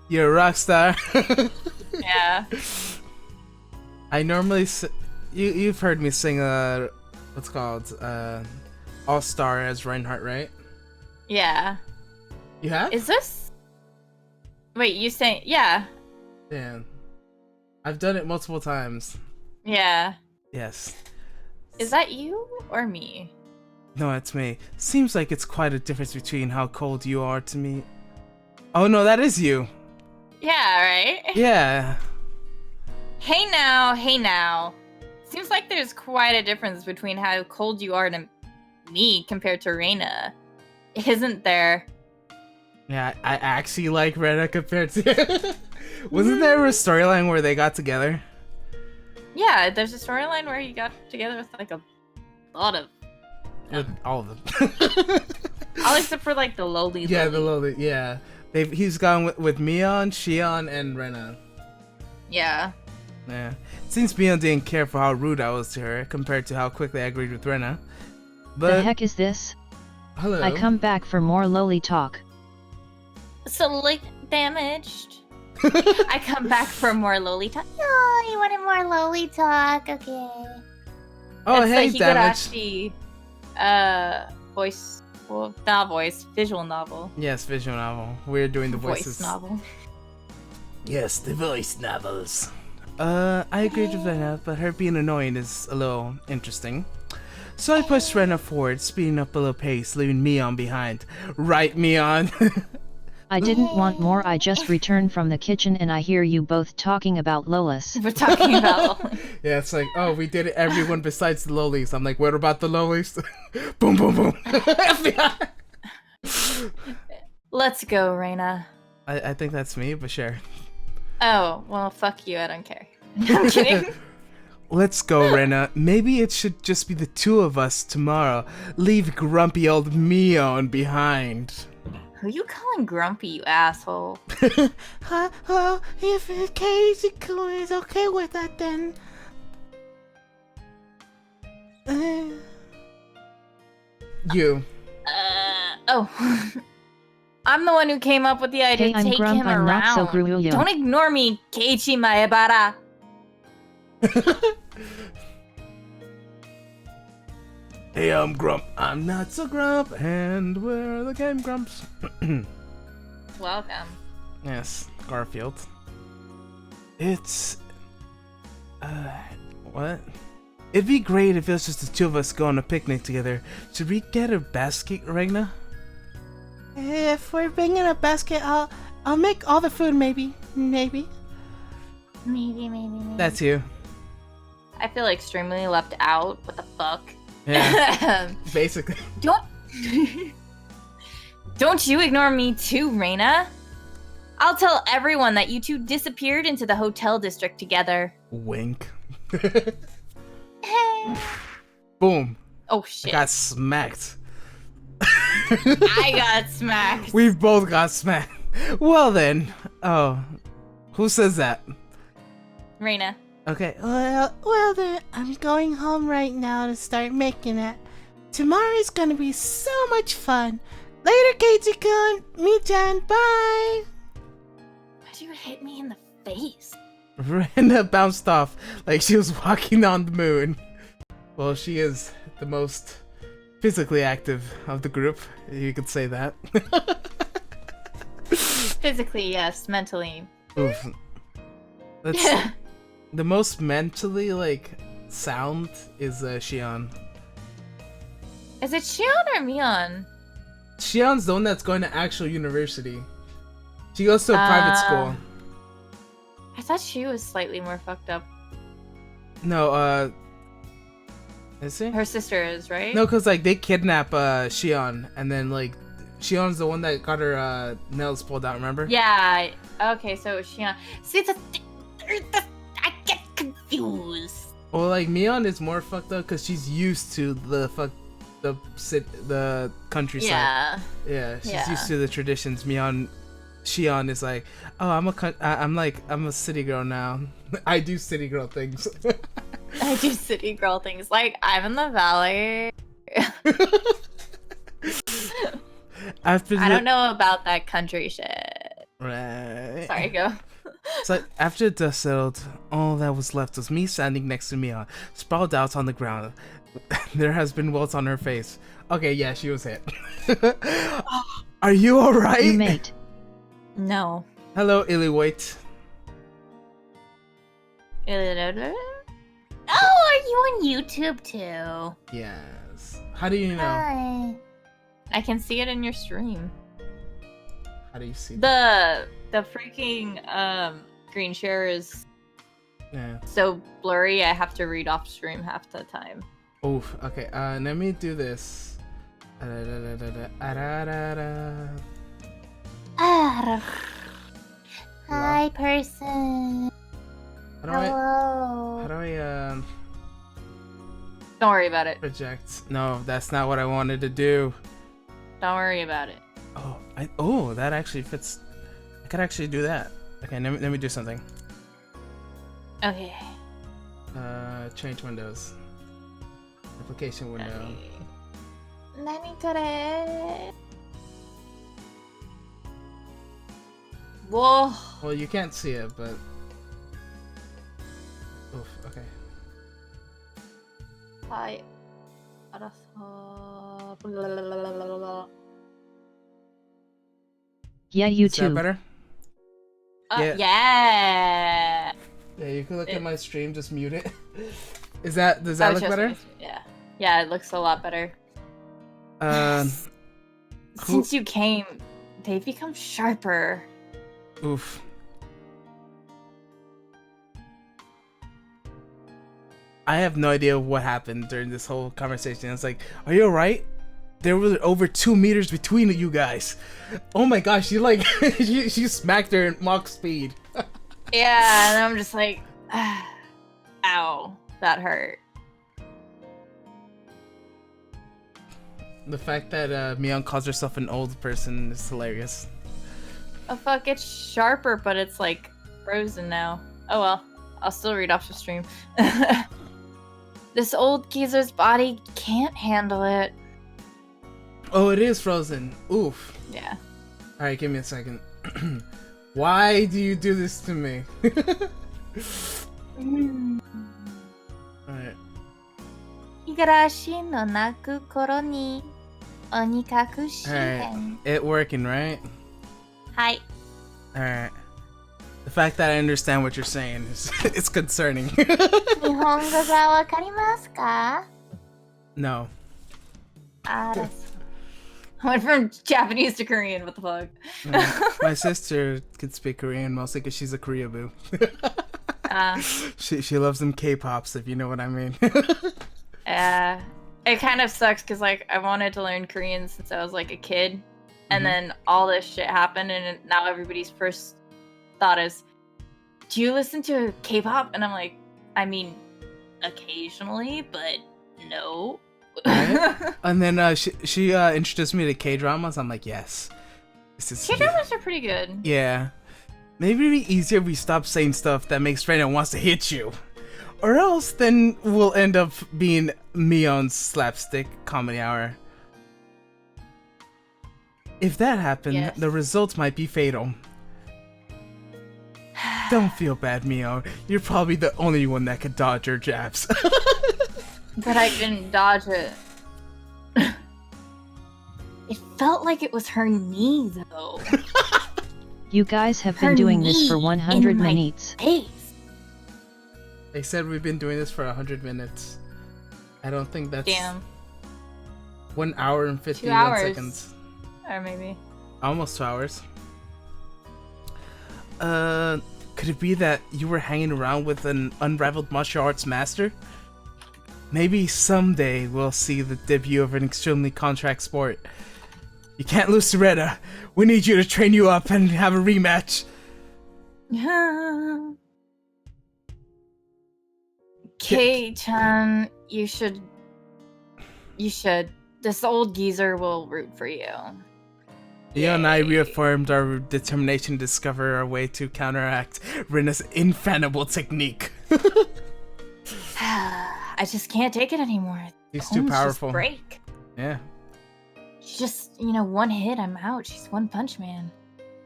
You're a rock star. Yeah. I normally... You've heard me sing, what's it called? All-Star as Reinhardt, right? Yeah. You have? Is this? Wait, you saying? Yeah. Damn. I've done it multiple times. Yeah. Yes. Is that you or me? No, it's me. Seems like it's quite a difference between how cold you are to me. Oh no, that is you. Yeah. Right. Yeah. Hey now. Seems like there's quite a difference between how cold you are to me compared to Reina. Isn't there? Yeah, I actually like Rena compared to... Wasn't there a storyline where they got together? Yeah, there's a storyline where you got together with like a lot of With all of them. all except for like the lowly. Yeah, the lowly, yeah. He's gone with Mion, Shion, and Rena. Yeah. Yeah. Since Mion didn't care for how rude I was to her compared to how quickly I agreed with Rena. But... The heck is this? Hello. I come back for more lowly talk. So like damaged. I come back for more lowly talk. Oh, you wanted more lowly talk. Okay. Oh, It's hey, the damage. Higurashi, voice, well, not voice, visual novel. Yes, visual novel. We're doing the Voice voices. novel. Yes, the voice novels. I agreed with Rena, but her being annoying is a little interesting. So I pushed Rena forward, speeding up a little pace, leaving Mion behind. Right, Mion? I didn't want more. I just returned from the kitchen and I hear you both talking about Lolis. We're talking about lowly. Yeah, it's like, oh, we did it, everyone besides the lowlies. I'm like, what about the lowlies? Boom, boom, boom. FBI! Let's go, Reina. I think that's me, but sure. Oh, well, fuck you. I don't care. I'm kidding. Let's go, Rena. Maybe it should just be the two of us tomorrow. Leave grumpy old Mion behind. Who you calling grumpy, you asshole? Well, if Keiji-kun is okay with that, then... You. Oh. I'm the one who came up with the idea Hey, to I'm take Grump, him I'm around. not so gruyo. Don't ignore me, Keiichi Maebara. Hey, I'm Grump. I'm not so Grump, and we're the Game Grumps. Welcome. Yes, Garfield. It's... what? It'd be great if it was just the two of us go on a picnic together. Should we get a basket, Regna? If we're bringing a basket, I'll make all the food, maybe. Maybe. That's you. I feel extremely left out. What the fuck? Yeah, basically. Don't you ignore me too, Reina. I'll tell everyone that you two disappeared into the hotel district together. Wink. Hey. Boom. Oh I shit. got smacked. I got smacked. We've both got smacked. Well then. Oh. Who says that? Reina. Okay, well then, I'm going home right now to start making it. Tomorrow's gonna be so much fun. Later, Keiji-kun. Me-chan, bye. Why'd you hit me in the face? Rena bounced off like she was walking on the moon. Well, she is the most physically active of the group, you could say that. Physically, yes. Mentally. Oof. That's the most mentally, like, sound is Shion. Is it Shion or Mion? Shion's the one that's going to actual university. She goes to a private school. I thought she was slightly more fucked up. No, is she? Her sister is, right? No, cause like they kidnap Shion, and then like Shion's the one that got her nails pulled out. Remember? Yeah. Okay, so it was Shion. See, I get confused. confused. Well, like Mion is more fucked up because she's used to the countryside. Yeah. She's used to the traditions. Shion is like, oh, I'm a city girl now. I do city girl things. I do city girl things. Like, I'm in the valley. I don't know about that country shit. Right. Sorry, go. So after the dust settled, all that was left was me standing next to Mia, sprawled out on the ground. There has been welts on her face. Okay, yeah, she was hit. Are you alright? You mate. No. Hello, Illiwait. Oh, are you on YouTube too? Yes. How do you know? Hi. I can see it in your stream. How do you see The freaking screen share is so blurry. I have to read off stream half the time. Oof. Okay. Let me do this. Hi, person. Hello. How do I Don't worry about it. project? No, that's not what I wanted to do. Don't worry about it. Oh, that actually fits. I could actually do that. Okay, let me do something. Okay. Change windows. Application window. Whoa. Well, you can't see it, but. Oof. Okay. Hi. Yeah, you Is that too. better? Yeah. Yeah, you can look at my stream, just mute it. Does that look better? Yeah, it looks a lot better. Since you came, they've become sharper. Oof. I have no idea what happened during this whole conversation. It's like, are you alright? There were over 2 meters between you guys. Oh my gosh, she like she smacked her in Mach speed. Yeah, and I'm just like, ow, that hurt. The fact that Mion calls herself an old person is hilarious. Oh fuck, it's sharper, but it's like frozen now. Oh well, I'll still read off the stream. This old geezer's body can't handle it. Oh, it is frozen. Oof. Yeah. Alright, give me a second. Why do you do this to me? Alright. Higurashi no naku koro ni onikaku shihen. Alright. It working, right? Hi. Alright. The fact that I understand what you're saying is it's concerning. Nihongo ga wakarimasu ka? No. Ah, I went from Japanese to Korean, what the fuck? My sister can speak Korean mostly because she's a Korea boo. She loves them K-pops, if you know what I mean. It kind of sucks because like I wanted to learn Korean since I was like a kid, and then all this shit happened, and now everybody's first thought is, do you listen to K-pop? And I'm like, I mean, occasionally, but no. Right? And then she introduced me to K-dramas. I'm like, yes. K-dramas are pretty good. Yeah. Maybe it'd be easier if we stop saying stuff that makes Brandon wants to hit you. Or else then we'll end up being Mion's slapstick comedy hour. If that happened, the results might be fatal. Don't feel bad, Mio. You're probably the only one that could dodge her jabs. But I didn't dodge it. It felt like it was her knee, though. You guys have been doing this for 100 minutes. They said we've been doing this for 100 minutes. I don't think that's... Damn. 1 hour and 51 2 hours. seconds. Or maybe. Almost 2 hours. Could it be that you were hanging around with an unrivaled martial arts master? Maybe someday we'll see the debut of an extremely contract sport. You can't lose to Retta. We need you to train you up and have a rematch. Kei-chan, you should. This old geezer will root for you. Leo and I reaffirmed our determination to discover our way to counteract Rena's infallible technique. I just can't take it anymore. She's too powerful. Just break. Yeah. She just, one hit, I'm out. She's One Punch Man.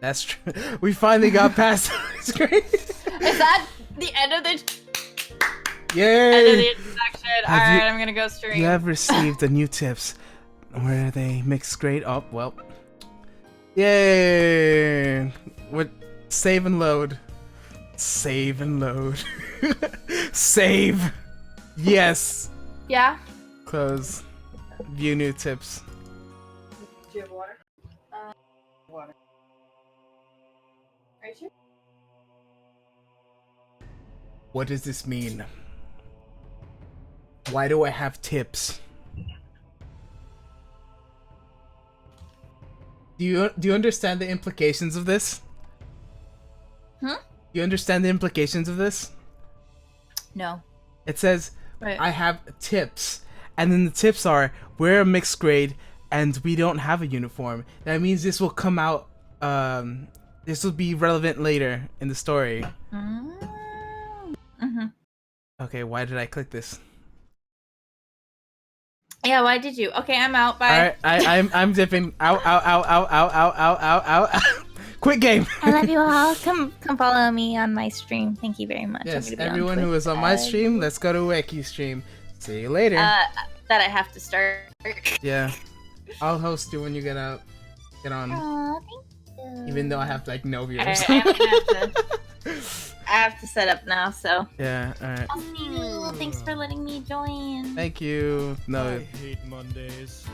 That's true. We finally got past. It's great. Is that the end of the? Yay! End of the introduction. All right, I'm gonna go stream. You have received the new tips. Where they mix great up. Well. Yay! What? Save and load. Save and load. Save. Yes. Yeah. Close. View new tips. Do you have water? Water. Are you sure? What does this mean? Why do I have tips? Do you understand the implications of this? Hmm? You understand the implications of this? No. It says Right. I have tips, and then the tips are we're a mixed grade and we don't have a uniform. That means this will come out. This will be relevant later in the story. Mm-hmm. Okay, why did I click this? Yeah, why did you? Okay, I'm out. Bye. Alright, I'm dipping. Ow, ow, ow, ow, ow, ow, ow, ow, ow. Quit game. I love you all. Come follow me on my stream. Thank you very much. Yes, everyone who was on my stream, let's go to Wiki's stream. See you later. That I have to start. Yeah. I'll host you when you get on. Aw, thank you. Even though I have like no viewers. I have to set up now, so. Yeah, alright. I'll see you. Thanks for letting me join. Thank you. I No. hate Mondays.